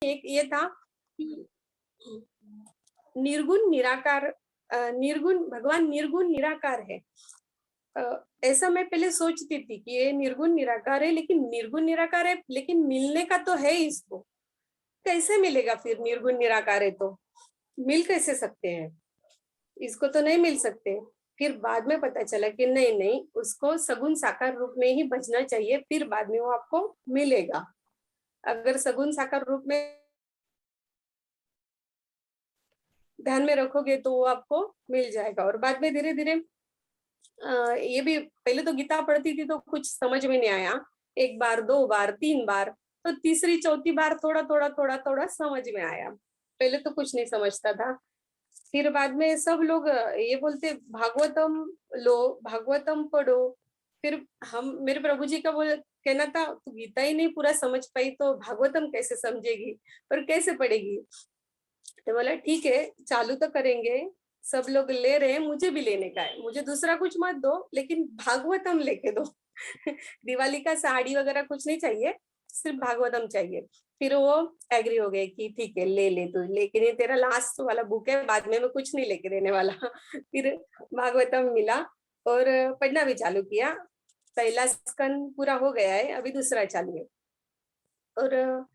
एक ये था कि निर्गुण निराकार, निर्गुण भगवान निर्गुण निराकार है। ऐसा मैं पहले सोचती थी कि ये निर्गुण निराकार है, लेकिन निर्गुण निराकार है लेकिन मिलने का तो है इसको, कैसे मिलेगा फिर? निर्गुण निराकार है तो मिल कैसे सकते हैं? इसको तो नहीं मिल सकते। फिर बाद में पता चला कि नहीं नहीं, उसको सगुण साकार रूप में ही बचना चाहिए, फिर बाद में वो आपको मिलेगा। अगर सगुण साकार रूप में ध्यान में रखोगे तो वो आपको मिल जाएगा। और बाद में धीरे धीरे ये भी, पहले तो गीता पढ़ती थी तो कुछ समझ में नहीं आया, एक बार, दो बार, तीन बार, तो तीसरी चौथी बार थोड़ा थोड़ा थोड़ा थोड़ा समझ में आया। पहले तो कुछ नहीं समझता था। फिर बाद में सब लोग ये बोलते भागवतम लो, भागवतम पढ़ो। फिर हम, मेरे प्रभु जी का वो कहना था, तू गीता ही नहीं पूरा समझ पाई तो भागवतम कैसे समझेगी और कैसे पढ़ेगी? तो बोला ठीक है, चालू तो करेंगे, सब लोग ले रहे हैं, मुझे भी लेने का है, मुझे दूसरा कुछ मत दो लेकिन भागवतम लेके दो। दिवाली का साड़ी वगैरह कुछ नहीं चाहिए, सिर्फ भागवतम चाहिए। फिर वो एग्री हो गए कि ठीक है ले ले तू, लेकिन ये तेरा लास्ट वाला बुक है, बाद में मैं कुछ नहीं लेके देने वाला। फिर भागवतम मिला और पढ़ना भी चालू किया। पहला स्कंद पूरा हो गया है, अभी दूसरा चालू है। और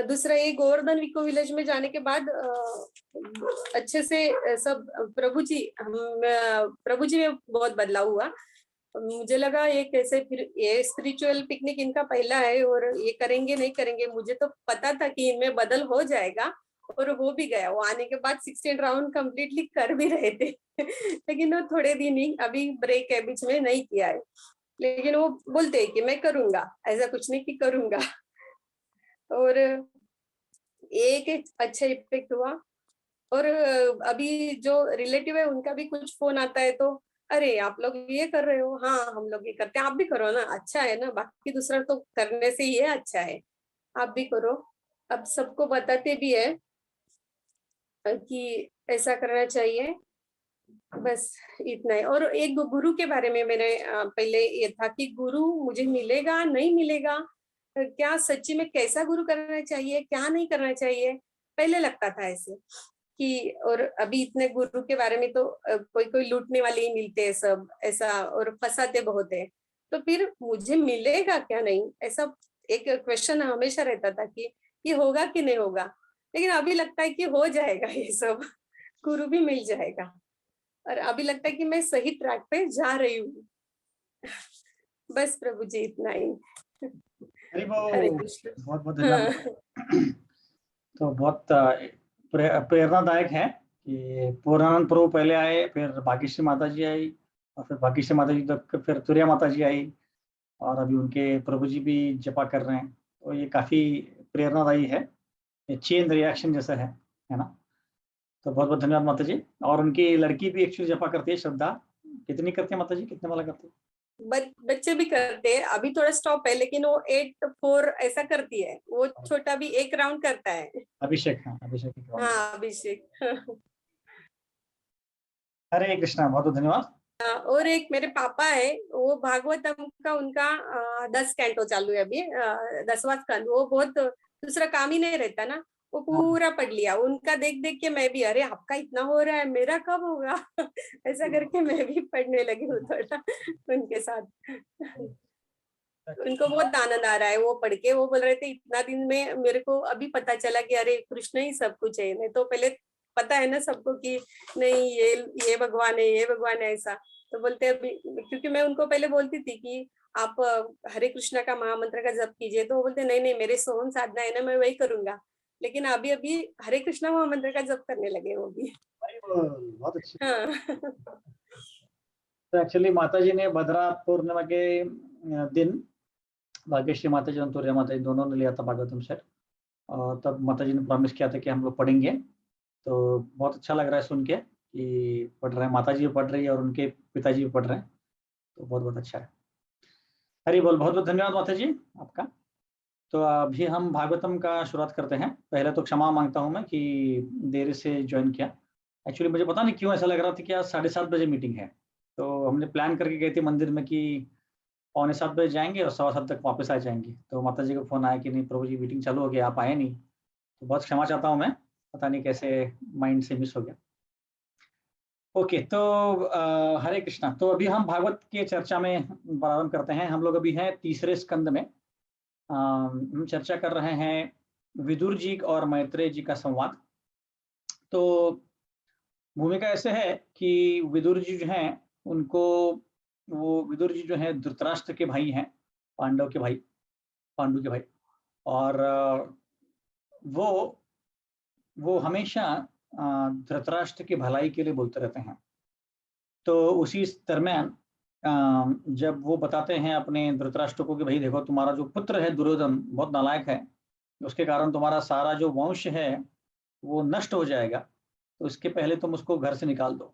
दूसरा ये गोवर्धन इको विलेज में जाने के बाद अच्छे से सब प्रभु जी, प्रभु जी में बहुत बदलाव हुआ। मुझे लगा ये कैसे, फिर ये स्पिरिचुअल पिकनिक इनका पहला है और ये करेंगे नहीं करेंगे, मुझे तो पता था कि इनमें बदल हो जाएगा और हो भी गया। वो आने के बाद 16 राउंड कंप्लीटली कर भी रहे थे। लेकिन वो थोड़े दिन ही, अभी ब्रेक है, बीच में नहीं किया है, लेकिन वो बोलते हैं कि मैं करूंगा, ऐसा कुछ नहीं कि करूंगा। और एक अच्छा इफेक्ट हुआ। और अभी जो रिलेटिव है उनका भी कुछ फोन आता है तो, अरे आप लोग ये कर रहे हो, हाँ हम लोग ये करते हैं, आप भी करो ना, अच्छा है ना, बाकी दूसरा तो करने से ये अच्छा है, आप भी करो। अब सबको बताते भी है कि ऐसा करना चाहिए। बस इतना है। और एक गुरु के बारे में मैंने पहले ये था कि गुरु मुझे मिलेगा नहीं मिलेगा, क्या सच्ची में कैसा गुरु करना चाहिए क्या नहीं करना चाहिए, पहले लगता था ऐसे कि। और अभी इतने गुरु के बारे में तो कोई कोई लूटने वाले ही मिलते हैं सब, ऐसा, और फंसाते बहुत है। तो फिर मुझे मिलेगा क्या नहीं, ऐसा एक क्वेश्चन हमेशा रहता था कि ये होगा कि नहीं होगा। लेकिन अभी लगता है कि हो जाएगा ये सब, गुरु भी मिल जाएगा। और अभी लगता है कि मैं सही ट्रैक पे जा रही हूँ। बस प्रभु जी इतना ही। हरि हरे बोल, कृष्ण। बहुत बहुत धन्यवाद। तो बहुत प्रेरणादायक है कि पूर्णानंद प्रभु पहले आए, फिर भाग्यश्री माता जी आई, और फिर भाग्यश्री माता जी तक फिर तुरिया माता जी आई, और अभी उनके प्रभु जी भी जपा कर रहे हैं। तो ये काफी प्रेरणादायी है, ये चेन रिएक्शन जैसा है ना। तो बहुत बहुत धन्यवाद माता जी। और उनकी लड़की भी एक्चुअली जपा करती है, श्रद्धा। कितनी करती है माता जी, कितने वाला करती है? बच्चे भी करते हैं, अभी थोड़ा स्टॉप है, लेकिन वो 8-4 ऐसा करती है। वो छोटा भी एक राउंड करता है। अभिषेक, हाँ अभिषेक एक round। हाँ अभिषेक। हरे कृष्णा, बहुत बहुत धन्यवाद। और एक मेरे पापा है, वो भागवतम का उनका 10 कैंटो चालू है अभी, 10वां स्कंद। वो बहुत, दूसरा काम ही नहीं रहता ना, वो हाँ। पूरा पढ़ लिया। उनका देख देख के मैं भी, अरे आपका इतना हो रहा है, मेरा कब होगा? ऐसा करके मैं भी पढ़ने लगी हूँ थोड़ा उनके साथ। उनको बहुत आनंद आ रहा है वो पढ़ के। वो बोल रहे थे इतना दिन में मेरे को अभी पता चला कि अरे कृष्ण ही सब कुछ है, नहीं तो पहले पता है ना सबको कि नहीं ये भगवान है, ये भगवान है, ऐसा। तो बोलते अभी, क्योंकि मैं उनको पहले बोलती थी कि आप हरे कृष्णा का महामंत्र का जप कीजिए, तो वो बोलते नहीं नहीं मेरे सोहम साधना है ना, मैं वही करूंगा। लेकिन अभी अभी हरे कृष्णा महामंत्र का जप करने लगे वो भी। बहुत अच्छी। हाँ। तो एक्चुअली माता जी ने भद्रा पूर्णिमा के दिन भाग्यश्री माता जी और तुरिया माता जी दोनों ने लिया था भागवतम सेट, और तब माता जी ने प्रॉमिस किया था कि हम लोग पढ़ेंगे। तो बहुत अच्छा लग रहा है सुन के कि पढ़ रहे हैं, माता जी भी पढ़ रही है और उनके पिताजी भी पढ़ रहे हैं। तो बहुत बहुत अच्छा है। हरि बोल, बहुत बहुत धन्यवाद माता जी आपका। तो अभी हम भागवतम का शुरुआत करते हैं। पहले तो क्षमा मांगता हूं मैं कि देर से ज्वाइन किया। एक्चुअली मुझे पता नहीं क्यों ऐसा लग रहा था कि आज 7:30 बजे मीटिंग है। तो हमने प्लान करके गए थे मंदिर में कि 6:45 बजे जाएंगे और 7:15 तक वापस आ जाएंगे। तो माता जी का फोन आया कि नहीं प्रभु जी मीटिंग चालू हो गया, आप आए नहीं। तो बहुत क्षमा चाहता हूँ मैं, पता नहीं कैसे माइंड से मिस हो गया। ओके, तो हरे कृष्णा। तो अभी हम भागवत के चर्चा में प्रारंभ करते हैं। हम लोग अभी हैं तीसरे स्कंद में। हम चर्चा कर रहे हैं विदुर जी और मैत्रेय जी का संवाद। तो भूमिका ऐसे है कि विदुर जी जो हैं उनको, वो विदुर जी जो हैं धृतराष्ट्र के भाई हैं, पांडु के भाई। और वो हमेशा धृतराष्ट्र की भलाई के लिए बोलते रहते हैं। तो उसी दरम्यान जब वो बताते हैं अपने धृतराष्ट्र को कि भाई देखो, तुम्हारा जो पुत्र है दुर्योधन बहुत नालायक है, उसके कारण तुम्हारा सारा जो वंश है वो नष्ट हो जाएगा, तो इसके पहले तुम उसको घर से निकाल दो।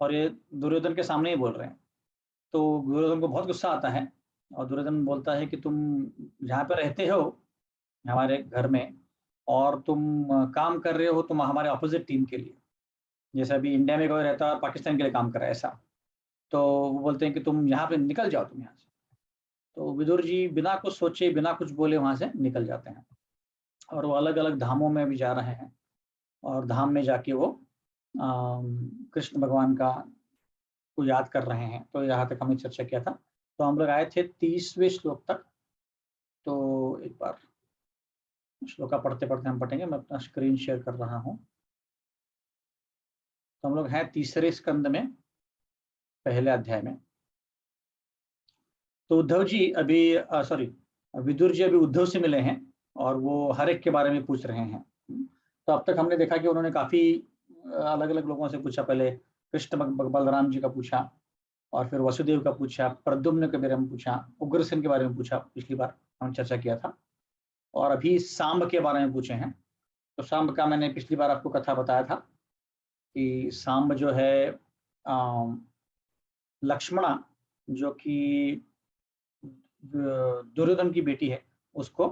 और ये दुर्योधन के सामने ही बोल रहे हैं। तो दुर्योधन को बहुत गुस्सा आता है और दुर्योधन बोलता है कि तुम जहाँ पे रहते हो हमारे घर में, और तुम काम कर रहे हो तुम हमारे ऑपोजिट टीम के लिए, जैसे अभी इंडिया में कोई रहता है पाकिस्तान के लिए काम कर रहा है ऐसा। तो वो बोलते हैं कि तुम यहाँ पे निकल जाओ, तुम यहाँ से। तो विदुर जी बिना कुछ सोचे बिना कुछ बोले वहां से निकल जाते हैं और वो अलग अलग धामों में भी जा रहे हैं और धाम में जाके वो कृष्ण भगवान का को याद कर रहे हैं। तो यहाँ तक हमने चर्चा किया था। तो हम लोग आए थे 30वें श्लोक तक। तो एक बार श्लोका पढ़ते पढ़ते हम पढ़ेंगे। मैं अपना स्क्रीन शेयर कर रहा हूँ। तो हम लोग हैं तीसरे स्कंद में, पहले अध्याय में। तो उद्धव जी अभी विदुर जी अभी उद्धव से मिले हैं और वो हर एक के बारे में पूछ रहे हैं। तो अब तक हमने देखा कि उन्होंने काफी अलग अलग लोगों से पूछा। पहले कृष्ण बलराम जी का पूछा, और फिर वसुदेव का पूछा, प्रद्युम्न के बारे में पूछा, उग्रसेन के बारे में पूछा, पिछली बार हम चर्चा किया था। और अभी सांब के बारे में पूछे हैं। तो सांब का मैंने पिछली बार आपको कथा बताया था कि सांब जो है लक्ष्मणा, जो कि दुर्योधन की बेटी है, उसको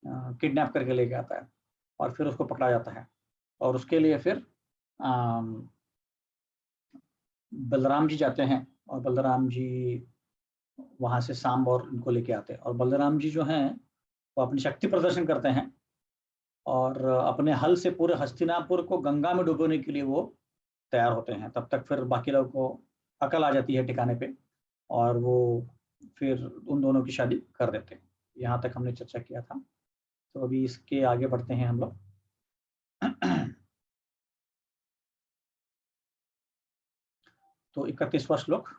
किडनैप करके लेके आता है और फिर उसको पकड़ा जाता है। और उसके लिए फिर बलराम जी जाते हैं और बलराम जी वहां से सांब और उनको लेके आते हैं। और बलराम जी जो हैं वो अपनी शक्ति प्रदर्शन करते हैं और अपने हल से पूरे हस्तिनापुर को गंगा में डुबोने के लिए वो तैयार होते हैं। तब तक फिर बाकी लोगों को अकल आ जाती है ठिकाने पे और वो फिर उन दोनों की शादी कर देते हैं। यहाँ तक हमने चर्चा किया था। तो अभी इसके आगे बढ़ते हैं हम लोग। तो 31वां श्लोक।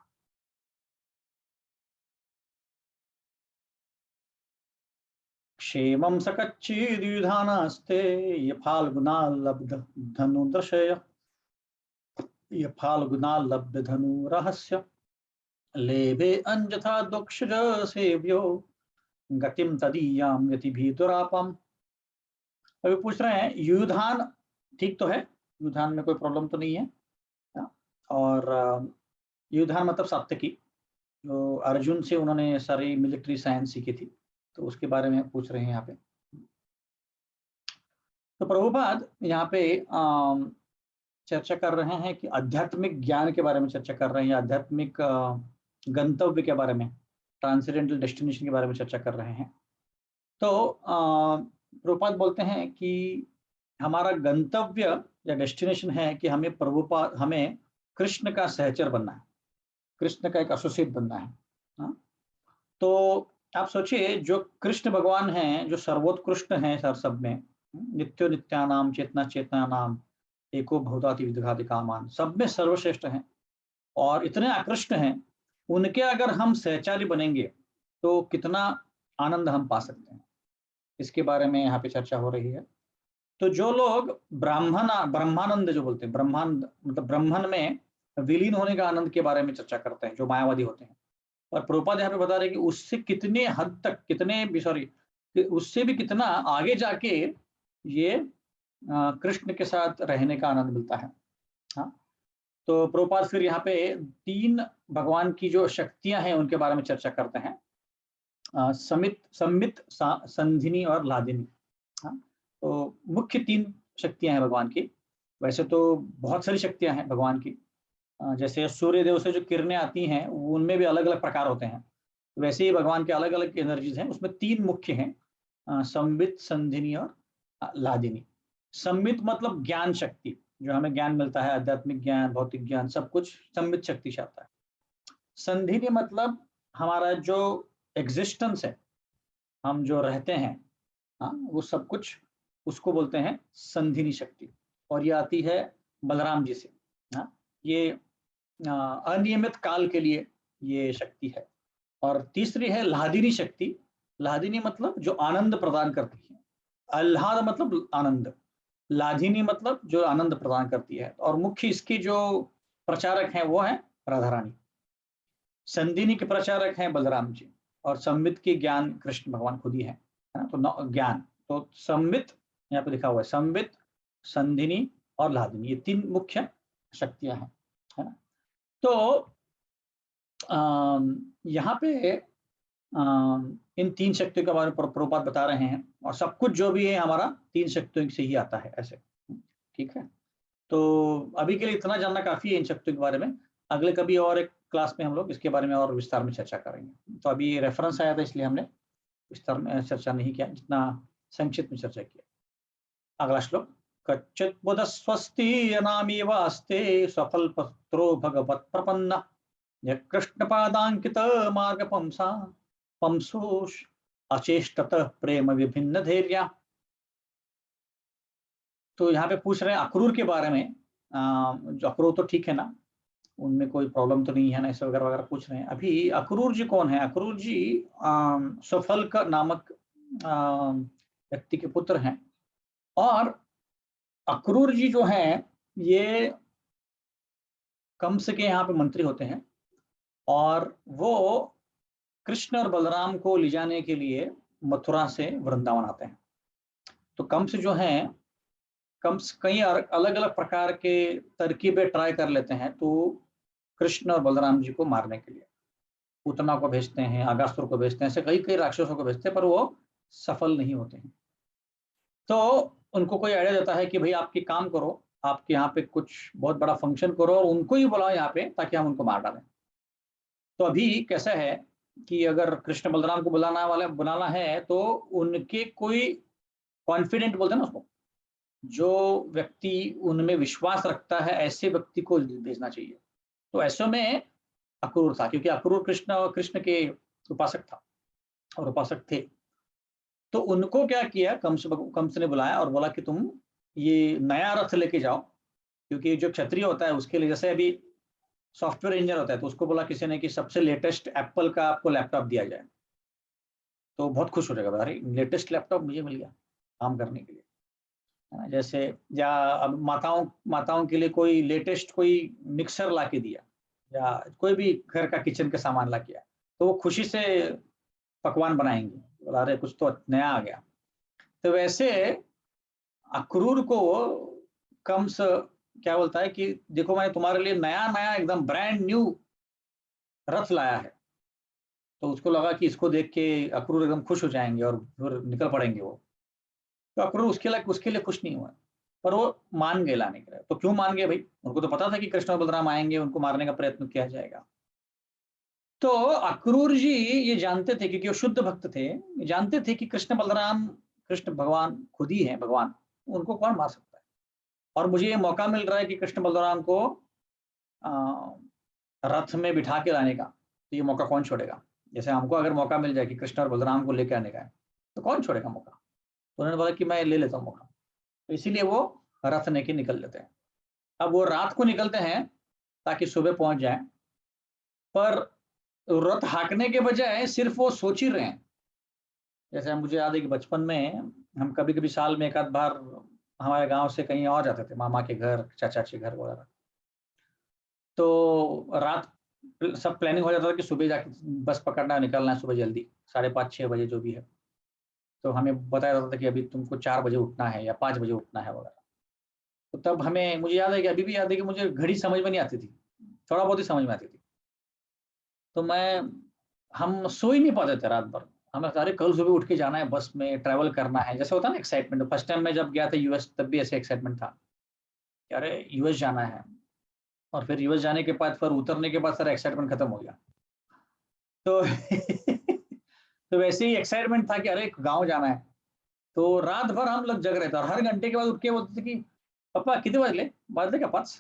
क्षेमं सकच्चिद्युधानास्ते ये फाल्गुना लब्ध धनुर्दशय, ये फाल्गुना लब्ध धनु रहस्य, लेभे अन्यथा दोक्षज सेव्यो गतिम तदीयाम यति भी दुरापम। अभी पूछ रहे हैं युधान ठीक तो है, युधान में कोई प्रॉब्लम तो नहीं है। और युधान मतलब सात्यकी, जो अर्जुन से उन्होंने सारी मिलिट्री साइंस सीखी थी, तो उसके बारे में पूछ रहे हैं यहाँ पे। तो प्रभुपाद यहाँ पे चर्चा कर रहे हैं कि आध्यात्मिक ज्ञान के बारे में चर्चा कर रहे हैं, आध्यात्मिक गंतव्य के बारे में, ट्रांसेंडेंटल डेस्टिनेशन के बारे में चर्चा कर रहे हैं। तो प्रभुपाद बोलते हैं कि हमारा गंतव्य या डेस्टिनेशन है कि हमें कृष्ण का सहचर बनना है, कृष्ण का एक एसोसिएट बनना है। हाँ? तो आप सोचिए, जो कृष्ण भगवान हैं, जो सर्वोत्कृष्ट हैं सर सब में, नित्यो नित्यानाम चेतना चेतनानाम एको भूताति विदघाति कामान, सब में सर्वश्रेष्ठ हैं और इतने आकृष्ट हैं, उनके अगर हम सहचारी बनेंगे तो कितना आनंद हम पा सकते हैं, इसके बारे में यहाँ पे चर्चा हो रही है। तो जो लोग ब्रह्मानंद जो बोलते हैं, ब्रह्मानंद मतलब ब्रह्मन में विलीन होने का आनंद के बारे में चर्चा करते हैं, जो मायावादी होते हैं। और प्रभुपाद यहाँ पे बता रहे हैं कि उससे कितने हद तक उससे भी कितना आगे जाके ये कृष्ण के साथ रहने का आनंद मिलता है। हाँ, तो प्रभुपाद फिर यहाँ पे 3 भगवान की जो शक्तियां हैं उनके बारे में चर्चा करते हैं, संमित, संधिनी और लादिनी। हाँ, तो मुख्य 3 शक्तियां हैं भगवान की। वैसे तो बहुत सारी शक्तियां हैं भगवान की, जैसे सूर्य देव से जो किरणें आती हैं उनमें भी अलग अलग प्रकार होते हैं, वैसे ही भगवान के अलग अलग एनर्जीज हैं। उसमें 3 मुख्य हैं, संवित, संधिनी और लादिनी। संबित मतलब ज्ञान शक्ति, जो हमें ज्ञान मिलता है, आध्यात्मिक ज्ञान, भौतिक ज्ञान, सब कुछ संबित शक्ति से आता है। संधिनी मतलब हमारा जो एग्जिस्टेंस है, हम जो रहते हैं, हाँ, वो सब कुछ, उसको बोलते हैं संधिनी शक्ति। और ये आती है बलराम जी से। हाँ, ये अनियमित काल के लिए ये शक्ति है। और तीसरी है लादिनी शक्ति। लादिनी मतलब जो आनंद प्रदान करती है। आह्लाद मतलब आनंद, लादिनी मतलब जो आनंद प्रदान करती है। और मुख्य इसकी जो प्रचारक हैं वो है राधा रानी। संधिनी के प्रचारक हैं बलराम जी, और संबित के ज्ञान कृष्ण भगवान खुद ही है ना। तो ज्ञान, तो संबित यहाँ पे लिखा हुआ है, संबित, संधिनी और लादिनी, ये तीन मुख्य शक्तियां हैं, है ना। तो यहाँ पे इन तीन शक्तियों के बारे में प्रभुपाद बता रहे हैं, और सब कुछ जो भी है हमारा तीन शक्तियों से ही आता है, ऐसे, ठीक है। तो अभी के लिए इतना जानना काफी है इन शक्तियों के बारे में। अगले कभी और एक क्लास में हम लोग इसके बारे में और विस्तार में चर्चा करेंगे। तो अभी रेफरेंस आया था इसलिए हमने विस्तार में चर्चा नहीं किया, जितना संक्षिप्त में चर्चा किया। अगला श्लोक, कच्चित् बुध स्वस्ति अनामेव अस्ते स्वकल्पत्रो भगवत् प्रपन्न कृष्ण पादांकित मार्ग पंसोष अचेष्टत प्रेम विभिन्न धैर्य। तो यहाँ पे पूछ रहे हैं अक्रूर के बारे में। जो अक्रूर तो ठीक है ना, उनमें कोई प्रॉब्लम तो नहीं है ना, ऐसे वगैरह वगैरह पूछ रहे हैं। अभी अक्रूर जी कौन है? अक्रूर जी सफल का नामक व्यक्ति के पुत्र हैं। और अक्रूर जी जो हैं ये कंस के यहाँ पे मंत्री होते हैं, और वो कृष्ण और बलराम को ले जाने के लिए मथुरा से वृंदावन आते हैं। तो कंस जो हैं, कंस कई अलग अलग प्रकार के तरकीबें ट्राई कर लेते हैं तो कृष्ण और बलराम जी को मारने के लिए। पूतना को भेजते हैं, अगासुर को भेजते हैं, ऐसे कई कई राक्षसों को भेजते हैं, पर वो सफल नहीं होते हैं। तो उनको कोई आइडिया देता है कि भाई आपकी काम करो, आपके यहाँ पे कुछ बहुत बड़ा फंक्शन करो और उनको ही बुलाओ यहाँ पे, ताकि हम उनको मार डालें। तो अभी कैसा है कि अगर कृष्ण बलराम को बुलाना है तो उनके कोई कॉन्फिडेंट बोलते हैं ना उसको, जो व्यक्ति उनमें विश्वास रखता है, ऐसे व्यक्ति को भेजना चाहिए। तो ऐसे में अक्रूर था, क्योंकि अक्रूर कृष्ण के उपासक था और उपासक थे। तो उनको क्या किया, कंस ने बुलाया और बोला कि तुम ये नया रथ लेके जाओ, क्योंकि जो क्षत्रिय होता है उसके लिए, जैसे अभी सॉफ्टवेयर इंजीनियर होता है तो उसको बोला किसी ने कि सबसे लेटेस्ट एप्पल का आपको लैपटॉप दिया जाए, तो बहुत खुश हो जाएगा, अरे लेटेस्ट लैपटॉप मुझे मिल गया काम करने के लिए, है ना। जैसे या अब माताओं के लिए कोई लेटेस्ट कोई मिक्सर ला के दिया, या कोई भी घर का किचन का सामान ला किया, तो वो खुशी से पकवान बनाएंगे, बोला अरे कुछ तो नया आ गया। तो वैसे अक्रूर को कंस क्या बोलता है कि देखो मैं तुम्हारे लिए नया नया एकदम ब्रांड न्यू रथ लाया है। तो उसको लगा कि इसको देख के अक्रूर एकदम खुश हो जाएंगे और फिर निकल पड़ेंगे वो। तो अक्रूर उसके लिए खुश नहीं हुआ, पर वो मान गए लाने के लिए। तो क्यों मान गए भाई? उनको तो पता था कि कृष्ण और बलराम आएंगे, उनको मारने का प्रयत्न किया जाएगा। तो अक्रूर जी ये जानते थे, क्योंकि वो शुद्ध भक्त थे, जानते थे कि कृष्ण भगवान खुद ही है भगवान, उनको कौन मार सकता है। और मुझे ये मौका मिल रहा है कि कृष्ण बलराम को रथ में बिठा के लाने का, तो ये मौका कौन छोड़ेगा? जैसे हमको अगर मौका मिल जाए कि कृष्ण और बलराम को लेकर आने का है, तो कौन छोड़ेगा मौका? तो उन्होंने बोला कि मैं ले लेता हूँ मौका। तो इसीलिए वो रथ लेके निकल लेते हैं। अब वो रात को निकलते हैं ताकि सुबह पहुंच जाए, पर रथ हाँकने के बजाय सिर्फ वो सोच ही रहे हैं। जैसे मुझे याद है कि बचपन में हम कभी कभी साल में एक आध बार हमारे गांव से कहीं और जाते थे, मामा के घर, चाचा के घर वगैरह। तो रात सब प्लानिंग हो जाता था कि सुबह जाके बस पकड़ना है, निकलना है सुबह जल्दी 5:30-6 बजे जो भी है। तो हमें बताया जाता था कि अभी तुमको 4 बजे उठना है या 5 बजे उठना है वगैरह। तो तब हमें, मुझे याद है कि अभी भी याद है कि मुझे घड़ी समझ में नहीं आती थी, थोड़ा बहुत ही समझ में आती थी। तो हम सो ही नहीं पाते थे रात भर। हमें अरे कल सुबह उठ के जाना है, बस में ट्रैवल करना है, जैसे होता है ना एक्साइटमेंट। फर्स्ट टाइम मैं जब गया था यूएस, तब भी ऐसे एक्साइटमेंट था कि अरे यूएस जाना है। और फिर यूएस जाने के बाद, फिर उतरने के बाद सारा एक्साइटमेंट खत्म हो गया। तो तो वैसे ही एक्साइटमेंट था कि अरे गाँव जाना है। तो रात भर हम लोग जग रहे थे और हर घंटे के बाद उठ के बोलते थे कि पप्पा कितने बजले क्या 5,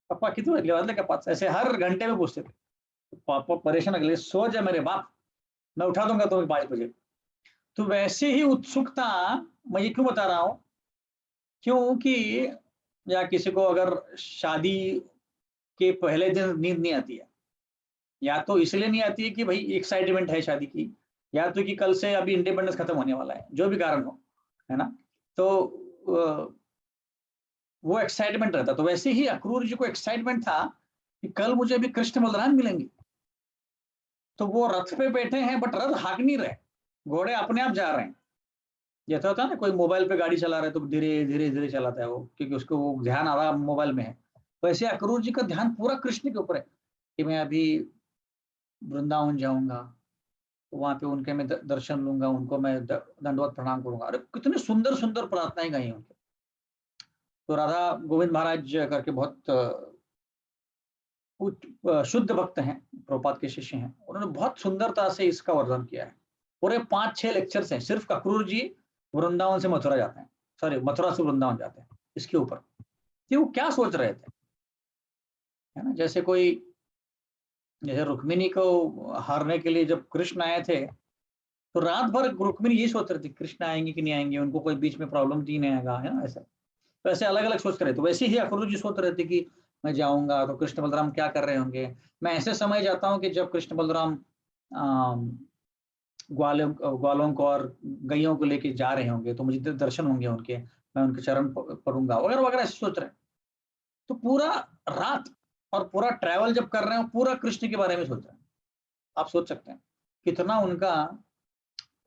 पप्पा कितने बजले क्या 5, ऐसे हर घंटे में पूछते थे। पापा परेशान अगले, सो जा मेरे बाप, मैं उठा दूंगा तुम्हें 5 बजे। तो वैसे ही उत्सुकता, मैं ये क्यों बता रहा हूँ, क्योंकि या किसी को अगर शादी के पहले दिन नींद नहीं आती है, या तो इसलिए नहीं आती है कि भाई एक्साइटमेंट है शादी की, या तो कि कल से अभी इंडिपेंडेंस खत्म होने वाला है, जो भी कारण हो, है ना, तो वो एक्साइटमेंट रहता। तो वैसे ही अक्रूर जी को एक्साइटमेंट था कि कल मुझे अभी कृष्ण बलराम मिलेंगे। तो वो रथ पे बैठे हैं बट रथ हाँक नहीं रहे, घोड़े अपने आप जा रहे हैं। जैसा होता है ना, कोई मोबाइल पे गाड़ी चला रहा है तो धीरे धीरे धीरे चलाता है वो, क्योंकि उसको वो ध्यान आ रहा मोबाइल में है। वैसे अक्रूर जी का ध्यान पूरा कृष्ण के ऊपर है कि मैं अभी वृंदावन जाऊंगा, तो वहां पे उनके मैं दर्शन लूंगा, उनको मैं दंडवत प्रणाम करूंगा। अरे कितनी सुंदर सुंदर प्रार्थनाएं गाई हैं उनके। तो राधा गोविंद महाराज करके बहुत शुद्ध भक्त हैं, प्रभुपाद के शिष्य हैं, उन्होंने बहुत सुंदरता से इसका वर्णन किया है। पूरे 5-6 लेक्चर्स हैं सिर्फ अक्रूर जी वृंदावन से मथुरा जाते हैं, सॉरी मथुरा से वृंदावन जाते हैं, इसके ऊपर कि वो क्या सोच रहे थे, है ना। जैसे रुक्मिणी को हारने के लिए जब कृष्ण आए थे, तो रात भर रुक्मिणी ये सोच रही थी कृष्ण आएंगे कि नहीं आएंगे, उनको कोई बीच में प्रॉब्लम तो नहीं आएगा, है ना, ऐसा। तो ऐसे अलग अलग सोच रहे थे। वैसे ही अक्रूर जी सोच रहे थे कि मैं जाऊंगा तो कृष्ण बलराम क्या कर रहे होंगे। मैं ऐसे समय जाता हूँ कि जब कृष्ण बलराम ग्वालों को और गैयों को लेके जा रहे होंगे, तो मुझे दर्शन होंगे उनके, मैं उनके चरण पढ़ूंगा वगैरह वगैरह, ऐसे सोच रहे हैं। तो पूरा रात और पूरा ट्रैवल जब कर रहे हैं, पूरा कृष्ण के बारे में सोच रहे हैं। आप सोच सकते हैं कितना उनका,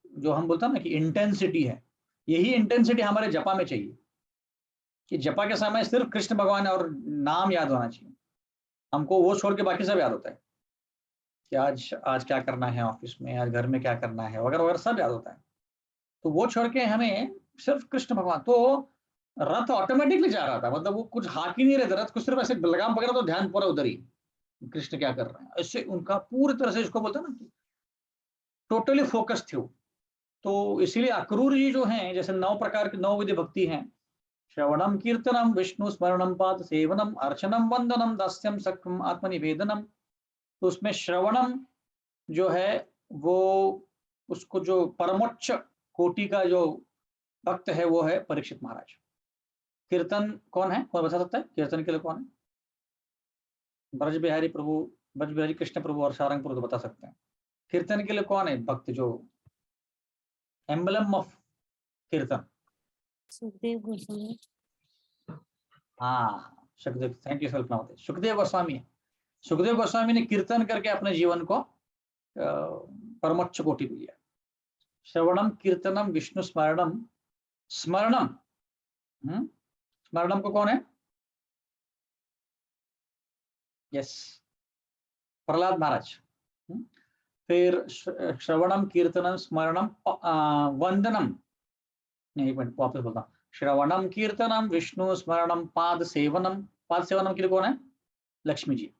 जो हम बोलते हैं ना कि इंटेंसिटी है, यही इंटेंसिटी हमारे जपा में चाहिए कि जपा के समय सिर्फ कृष्ण भगवान और नाम याद होना चाहिए हमको, वो छोड़ के बाकी सब याद होता है कि आज आज क्या करना है ऑफिस में, आज घर में क्या करना है वगैरह वगैरह, सब याद होता है। तो वो छोड़ के हमें सिर्फ कृष्ण भगवान। तो रथ ऑटोमेटिकली जा रहा था, मतलब वो कुछ हाक ही नहीं रहता, रथ को सिर्फ ऐसे लगाम पकड़ा तो ध्यान पूरा उधर ही, कृष्ण क्या कर रहे हैं, इससे उनका पूरी तरह से, इसको बोलते हैं ना कि टोटली फोकस थे वो। तो इसीलिए अक्रूर जी जो हैं, जैसे 9 प्रकार की 9 विधि भक्ति हैं, श्रवणम कीर्तनम विष्णु स्मरणम पाद सेवनम अर्चनम वंदनम दास्यम सख्यम आत्मनिवेदनम। तो उसमें श्रवणम जो है वो, उसको जो परमोच्च कोटि का जो भक्त है वो है परीक्षित महाराज। कीर्तन कौन है, कौन बता सकता है कीर्तन के लिए कौन है? ब्रज बिहारी प्रभु, ब्रज बिहारी कृष्ण प्रभु और सारंग प्रभु तो बता सकते हैं। कीर्तन के लिए कौन है भक्त, जो एम्बलम ऑफ कीर्तन? सुखदेव गोस्वामी। हाँ, सुखदेव, थैंक यू कल्पना, सुखदेव गोस्वामी है। सुखदेव गोस्वामी ने कीर्तन करके अपने जीवन को परमोच्च कोटि दिया। श्रवणम कीर्तनम विष्णु स्मरणम, स्मरणम, स्मरणम को कौन है? यस, प्रहलाद महाराज। फिर श्रवणम कीर्तनम स्मरणम वंदनम, नहीं एक मिनट वापस बोलता हूँ। श्रवणम कीर्तनम विष्णु स्मरणम पाद सेवनम, पाद सेवनम के लिए कौन है? लक्ष्मी जी।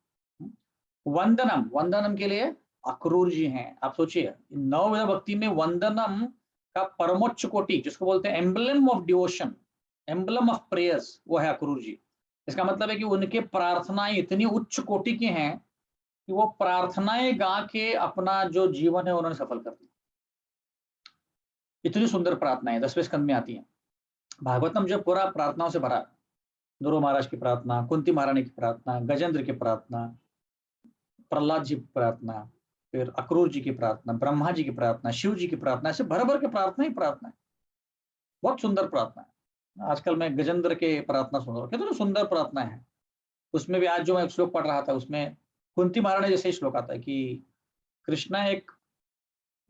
वंदनम, वंदनम के लिए अक्रूर जी हैं। आप सोचिए 9 विधा भक्ति में वंदनम का परमोच्च कोटि, जिसको बोलते हैं emblem of devotion, emblem of prayers, वो है अक्रूर जी। इसका मतलब है कि उनके प्रार्थनाएं इतनी उच्च कोटि की हैं कि वो प्रार्थनाएं गा के अपना जो जीवन है उन्होंने सफल कर दिया। इतनी सुंदर प्रार्थनाएं 10वें स्कंद में आती हैं। भागवतम जो पूरा प्रार्थनाओं से भरा, ध्रुव महाराज की प्रार्थना, कुंती महारानी की प्रार्थना, गजेंद्र की प्रार्थना, प्रहलाद जी की प्रार्थना, फिर अक्रूर जी की प्रार्थना, ब्रह्मा जी की प्रार्थना, शिव जी की प्रार्थना, ऐसे भर भर के प्रार्थना ही प्रार्थना है। बहुत सुंदर प्रार्थना है। आजकल मैं गजेंद्र के प्रार्थना सुन रहा हूँ, कितनी सुंदर प्रार्थना है। उसमें भी आज जो मैं श्लोक पढ़ रहा था, उसमें कुंती महारानी जैसे ही श्लोक आता है कि कृष्णा एक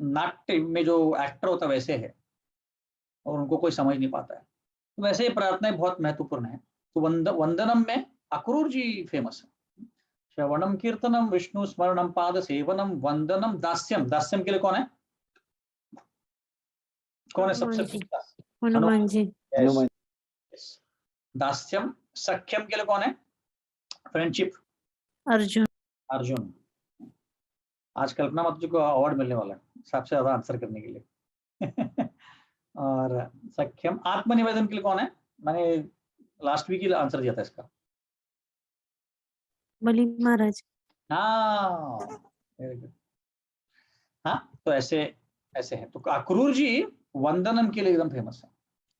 नाट्य में जो एक्टर होता है वैसे है, और उनको कोई समझ नहीं पाता है। तो वैसे ही प्रार्थनाएं बहुत महत्वपूर्ण है। तो वंदनम में अक्रूर जी फेमस है। श्रवणम कीर्तनम विष्णु स्मरणम पाद सेवनम वंदनम दास्यम, दास्यम के लिए कौन है? कौन है सबसे? हनुमान जी। हनुमान। दास्यम। सख्यम के लिए कौन है? फ्रेंडशिप, अर्जुन। अर्जुन। आज कल्पना माता जी को अवार्ड मिलने वाला है सबसे ज्यादा आंसर करने के लिए। और सख्यम आत्मनिवेदन के लिए कौन है? मैंने लास्ट वीक ही आंसर दिया था इसका। बलि महाराज। हाँ, वेरी गुड। हाँ, तो ऐसे ऐसे है। तो अक्रूर जी वंदनम के लिए एकदम फेमस है।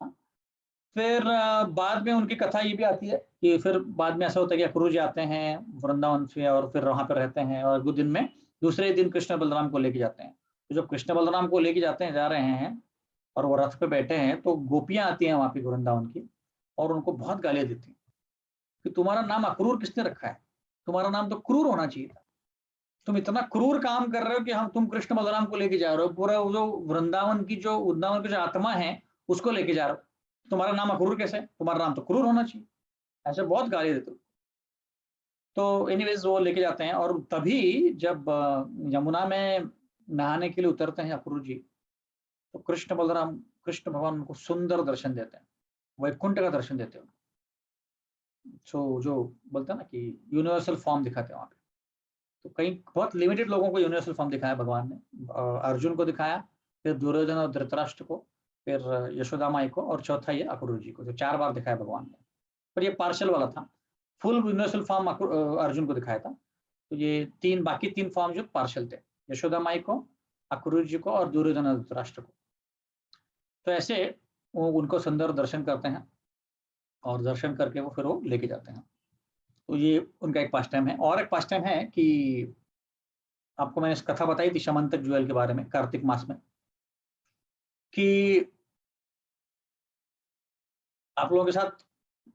हाँ? फिर बाद में उनकी कथा ये भी आती है कि फिर बाद में ऐसा होता है कि अक्रूर जी आते हैं वृंदावन से और फिर वहां पर रहते हैं, और दिन में दूसरे दिन कृष्ण बलराम को लेके जाते हैं। तो जब कृष्ण बलराम को लेके जाते हैं, जा रहे हैं और वो रथ पे बैठे हैं, तो गोपियां आती हैं वहां पे वृंदावन की और उनको बहुत गालियां देती हैं कि तुम्हारा नाम अक्रूर किसने रखा है? तुम्हारा नाम तो क्रूर होना चाहिए था। तुम इतना क्रूर काम कर रहे हो कि हम तुम कृष्ण बलराम को लेके जा रहे हो, पूरा जो वृंदावन की जो आत्मा है उसको लेके जा रहे हो। तुम्हारा नाम अक्रूर कैसे? तुम्हारा नाम तो क्रूर होना चाहिए। ऐसे बहुत गाली देते हो। तो एनीवेज वो लेके जाते हैं, और तभी जब यमुना में नहाने के लिए उतरते हैं अक्रूर जी, तो कृष्ण भगवान उनको सुंदर दर्शन देते हैं, वैकुंठ का दर्शन देते हैं। सो जो बोलते हैं ना कि यूनिवर्सल फॉर्म दिखाते हैं वहां पे। तो कई बहुत लिमिटेड लोगों को यूनिवर्सल फॉर्म दिखाया भगवान ने। अर्जुन को दिखाया, फिर दुर्योधन और धृतराष्ट्र को, फिर यशोदा माई को, और चौथा ये अक्रूर जी को। तो 4 बार दिखाया भगवान ने। पर ये पार्शल वाला था, फुल यूनिवर्सल फॉर्म अर्जुन को दिखाया था। तो ये बाकी तीन फॉर्म जो पार्शल थे, यशोदा माई को, अक्रूर जी को और दुर्योधन और धृतराष्ट्र को। तो ऐसे वो उनको सुंदर दर्शन करते हैं, और दर्शन करके वो फिर वो लेके जाते हैं। तो ये उनका एक पास टाइम है। और एक पास टाइम है कि आपको मैंने कथा बताई थी शमंतक ज्वेल के बारे में, कार्तिक मास में, कि आप लोगों के साथ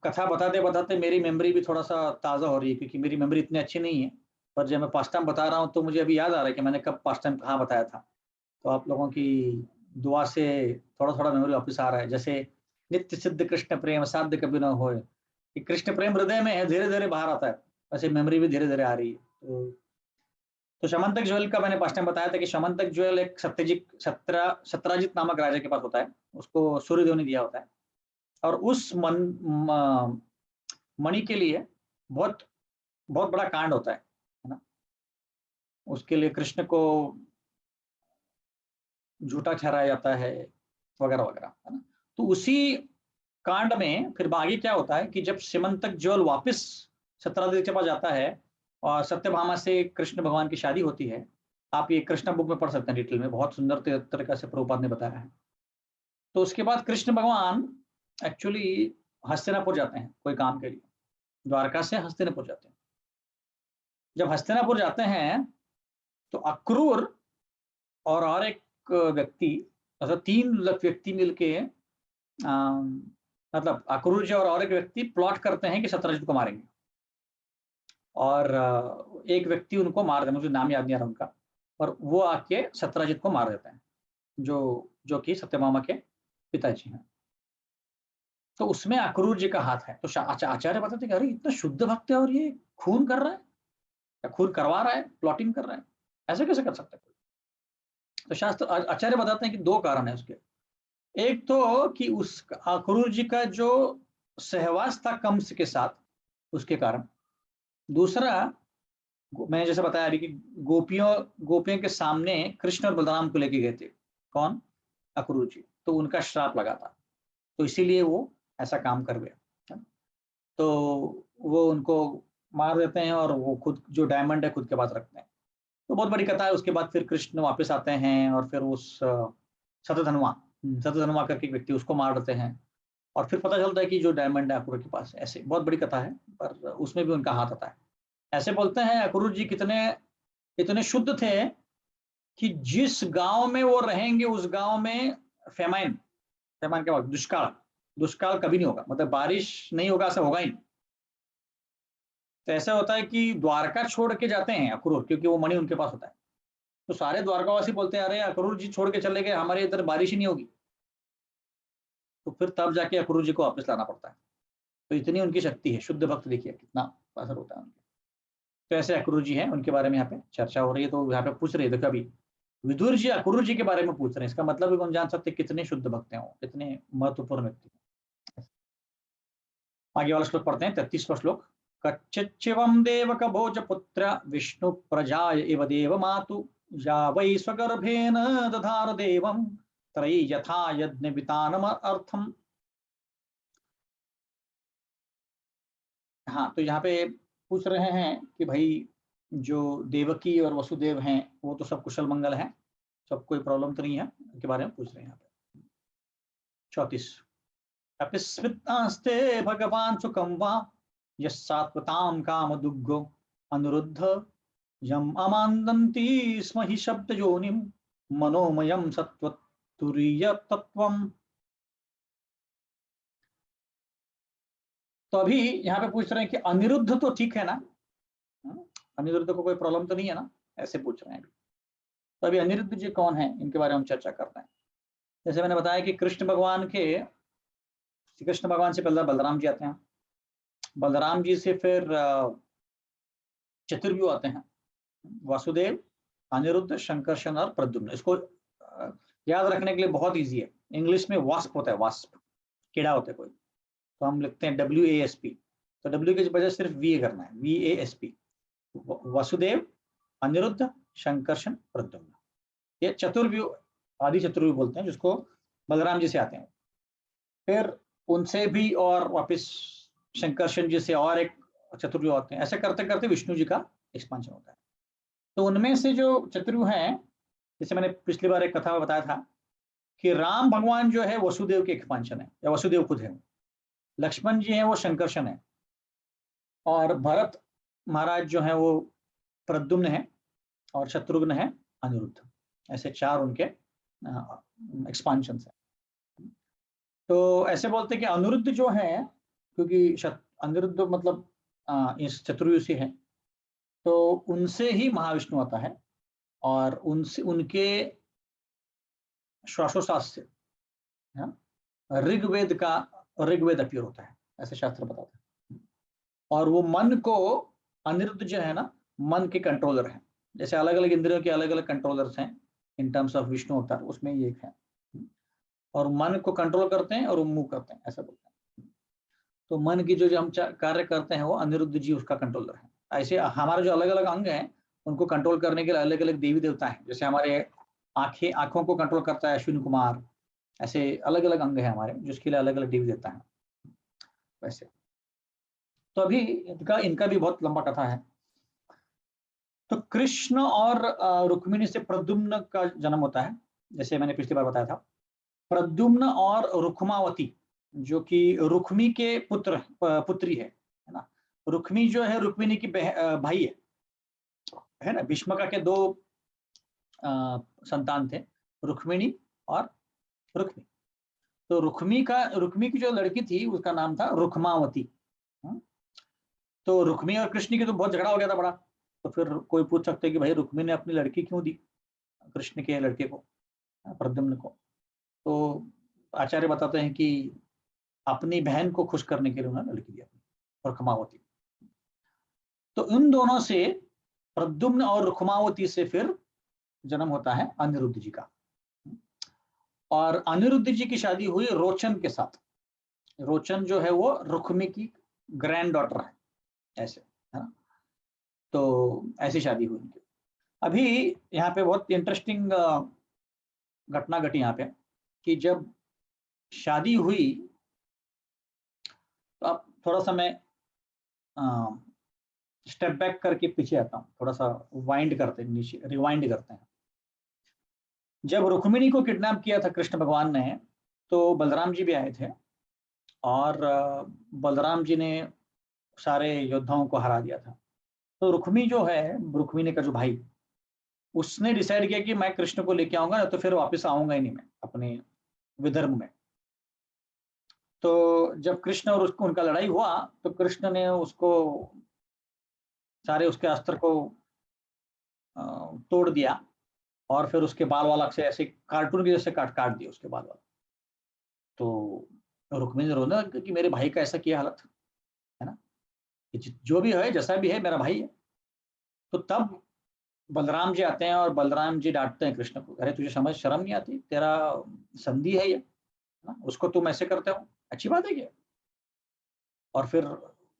कथा बताते बताते मेरी मेमोरी भी थोड़ा सा ताज़ा हो रही है, क्योंकि मेरी मेमोरी इतनी अच्छी नहीं है। पर जब मैं पास टाइम बता रहा हूँ तो मुझे अभी याद आ रहा है कि मैंने कब पास टाइम कहाँ बताया था। तो आप लोगों की दुआ से थोड़ा थोड़ा मेमोरी वापस आ रहा है। जैसे नित्य सिद्ध कृष्ण प्रेम साध्य कभी न होए, कि कृष्ण प्रेम हृदय में है, धीरे धीरे बाहर आता है, वैसे मेमोरी भी धीरे धीरे आ रही है। तो शमंतक ज्वेल का मैंने पास टाइम बताया था कि शमंतक ज्वेल एक सत्राजित नामक राजा के पास होता है, उसको सूर्यदेव ने दिया होता है। और उस मणि के लिए बहुत बहुत बड़ा कांड होता है ना। उसके लिए कृष्ण को झूठा ठहराया जाता है, वगैरह वगैरह, है ना। तो उसी कांड में फिर आगे क्या होता है कि जब सिमंतक ज्वेल वापस सत्राजित के पास जाता है और सत्यभामा से कृष्ण भगवान की शादी होती है। आप ये कृष्ण बुक में पढ़ सकते हैं डिटेल में, बहुत सुंदर तरीके से प्रभुपाद ने बताया है। तो उसके बाद कृष्ण भगवान एक्चुअली हस्तिनापुर जाते हैं कोई काम के लिए, द्वारका से हस्तिनापुर जाते हैं। जब हस्तिनापुर जाते हैं तो अक्रूर और एक व्यक्ति, मतलब 3 व्यक्ति मिलके मतलब अक्रूर जी और एक व्यक्ति प्लॉट करते हैं कि सत्यजित को मारेंगे, और एक व्यक्ति उनको मार देते, मुझे नाम याद नहीं आ रहा उनका, और वो आके सत्यजित को मार देते हैं, जो कि सत्यभामा के पिताजी हैं। तो उसमें अक्रूर जी का हाथ है। तो आचार्य बताते कि अरे इतना शुद्ध भक्त है और ये खून कर रहा है, या खून करवा रहा है, प्लॉटिंग कर रहा है, ऐसे कैसे कर सकता है? तो शास्त्र आचार्य बताते हैं कि 2 कारण है उसके। एक तो कि उस अक्रूर जी का जो सहवास था कंस के साथ, उसके कारण। दूसरा, मैंने जैसे बताया अभी कि गोपियों के सामने कृष्ण और बलराम को लेके गए थे, कौन? अक्रूर जी। तो उनका श्राप लगा था, तो इसीलिए वो ऐसा काम कर गया। तो वो उनको मार देते हैं और वो खुद जो डायमंड है खुद के पास रखते हैं। तो बहुत बड़ी कथा है। उसके बाद फिर कृष्ण वापस आते हैं और फिर उस शतधन्वा करके एक व्यक्ति, उसको मार देते हैं, और फिर पता चलता है कि जो डायमंड है अक्रूर के पास। ऐसे बहुत बड़ी कथा है, पर उसमें भी उनका हाथ आता है। ऐसे बोलते हैं अक्रूर जी इतने शुद्ध थे कि जिस गांव में वो रहेंगे उस गांव में फेमाइन के बाद दुष्काल कभी नहीं होगा, मतलब बारिश नहीं होगा, ऐसा होगा ही नहीं। तो ऐसा होता है कि द्वारका छोड़ के जाते हैं अक्रूर, क्योंकि वो मणि उनके पास होता है। तो सारे द्वारकावासी बोलते हैं अरे अक्रूर जी छोड़ के चले गए, हमारे इधर बारिश ही नहीं होगी। तो फिर तब जाके अक्रूर जी को वापस लाना पड़ता है। तो इतनी उनकी शक्ति है। शुद्ध भक्त देखिए कितना असर होता है उनके। तो ऐसे अक्रूर जी हैं, उनके बारे में यहाँ पे चर्चा हो रही है। तो यहाँ पे पूछ रहे थे कभी विदुर जी अक्रूर जी के बारे में पूछ रहे हैं, इसका मतलब भी हम जान सकते कितने शुद्ध भक्त हैं वो, कितने महत्वपूर्ण व्यक्ति। आगे वाला श्लोक पढ़ते हैं, 33वां श्लोक। कच्चिच्चिवं देवक भोज पुत्र विष्णु प्रजाय इव देव मातु या वै स्वगर्भेन दधार देवं त्रयी यथा यज्ञ वितानम अर्थम। हाँ, तो यहाँ पे पूछ रहे हैं कि भाई जो देवकी और वसुदेव हैं वो तो सब कुशल मंगल हैं, सब कोई प्रॉब्लम तो नहीं है, के बारे में पूछ रहे हैं यहाँ पे। 34 अपिस्मृतास्ते भगवान सुखम वा यस्सात्वतां कामदुग्गो अनुरुद्ध यम अमानन्ति स्म हि शब्द योनिम मनोमयम सत्वतुरीय तत्वम। तो अभी यहाँ पे पूछ रहे हैं कि अनिरुद्ध तो ठीक है ना, अनिरुद्ध को कोई प्रॉब्लम तो नहीं है ना, ऐसे पूछ रहे हैं। तो अभी अनिरुद्ध जी कौन है, इनके बारे में हम चर्चा करते हैं। जैसे मैंने बताया कि कृष्ण भगवान से पहले बलराम जी आते हैं, बलराम जी से फिर चतुर्व्यूह आते हैं, वासुदेव, अनिरुद्ध, शंकरशन और प्रद्युम्न। इसको याद रखने के लिए बहुत इजी है, इंग्लिश में वास्प होता है, वास्प कीड़ा होता है कोई, तो हम लिखते हैं WASP, तो W की बजाय सिर्फ VA करना है, VASP। वासुदेव, अनिरुद्ध, शंकरशन, प्रद्युम्न, ये चतुर्व्यूह, आदि चतुर्व्यूह बोलते हैं, जिसको बलराम जी से आते हैं। फिर उनसे भी और वापस शंकरशन जी से और एक चतुर्व्यूह आते हैं। ऐसे करते करते विष्णु जी का एक्सपांशन होता है। तो उनमें से जो चतुर्व्यूह हैं, जैसे मैंने पिछली बार एक कथा में बताया था कि राम भगवान जो है वसुदेव के एक्सपांशन है, या वसुदेव खुद है। लक्ष्मण जी हैं वो शंकरशन है, और भरत महाराज जो है वो प्रद्युम्न है, और शत्रुघ्न है अनिरुद्ध। ऐसे 4 उनके एक्सपांशन है। तो ऐसे बोलते हैं कि अनिरुद्ध जो है, क्योंकि अनिरुद्ध मतलब इस चतुर्व्यूह से है, तो उनसे ही महाविष्णु आता है, और उनसे उनके श्वासोश्वास से ऋग्वेद अपीयर होता है, ऐसे शास्त्र बताते हैं। और वो मन को, अनिरुद्ध जो है ना, मन के कंट्रोलर है। जैसे अलग अलग इंद्रियों के अलग अलग कंट्रोलर्स हैं इन टर्म्स ऑफ विष्णु अवतार, उसमें ये एक है, और मन को कंट्रोल करते हैं और वो मूव करते हैं, ऐसा बोलते हैं। तो मन की जो हम कार्य करते हैं वो अनिरुद्ध जी उसका कंट्रोलर है। ऐसे हमारे जो अलग अलग अंग हैं उनको कंट्रोल करने के लिए अलग अलग देवी देवता हैं। जैसे हमारे आंखों को कंट्रोल करता है अश्विनी कुमार, ऐसे अलग अलग अंग है हमारे जिसके लिए अलग अलग देवी देवता है वैसे। तो अभी इनका भी बहुत लंबा कथा है। तो कृष्ण और रुक्मिणी से प्रद्युम्न का जन्म होता है, जैसे मैंने पिछली बार बताया था। प्रद्युम्न और रुक्मावती जो कि रुक्मी के पुत्री है ना। रुक्मी जो है रुक्मिणी की भाई है ना। भीष्मका के 2 संतान थे, रुक्मिणी और रुक्मी। तो रुक्मी की जो लड़की थी उसका नाम था रुक्मावती। तो रुक्मी और कृष्ण की तो बहुत झगड़ा हो गया था बड़ा। तो फिर कोई पूछ सकते हैं कि भाई रुक्मी ने अपनी लड़की क्यों दी कृष्ण के लड़के को, प्रद्युम्न को। तो आचार्य बताते हैं कि अपनी बहन को खुश करने के लिए उन्होंने लड़की दी अपनी रुक्मावती। तो उन दोनों से, प्रद्युम्न और रुक्मावती से फिर जन्म होता है अनिरुद्ध जी का। और अनिरुद्ध जी की शादी हुई रोचन के साथ। रोचन जो है वो रुक्मी की ग्रैंड डॉटर है, ऐसे है ना। तो ऐसी शादी हुई उनकी। अभी यहाँ पे बहुत इंटरेस्टिंग घटना घटी यहाँ पे कि जब शादी हुई, तो अब थोड़ा सा मैं स्टेप बैक करके पीछे आता हूँ, थोड़ा सा वाइंड करते हैं, नीचे रिवाइंड करते हैं। जब रुक्मिणी को किडनैप किया था कृष्ण भगवान ने, तो बलराम जी भी आए थे, और बलराम जी ने सारे योद्धाओं को हरा दिया था। तो रुक्मी जो है, रुक्मिणी का जो भाई, उसने डिसाइड किया कि मैं कृष्ण को लेके आऊंगा, तो फिर वापस आऊंगा ही नहीं मैं अपने विदर्भ में। तो जब कृष्ण और उनका लड़ाई हुआ, तो कृष्ण ने उसको सारे उसके अस्त्र को तोड़ दिया, और फिर उसके बाल वाला से ऐसे कार्टून के जैसे काट दिए उसके बाल वाला। तो रुक्मिणी ने रोना कि मेरे भाई का ऐसा किया हालत है ना, जो भी है जैसा भी है मेरा भाई है। तो तब बलराम जी आते हैं, और बलराम जी डांटते हैं कृष्ण को, अरे तुझे समझ शर्म नहीं आती, तेरा संधि है ये ना, उसको तुम ऐसे करते हो, अच्छी बात है क्या। और फिर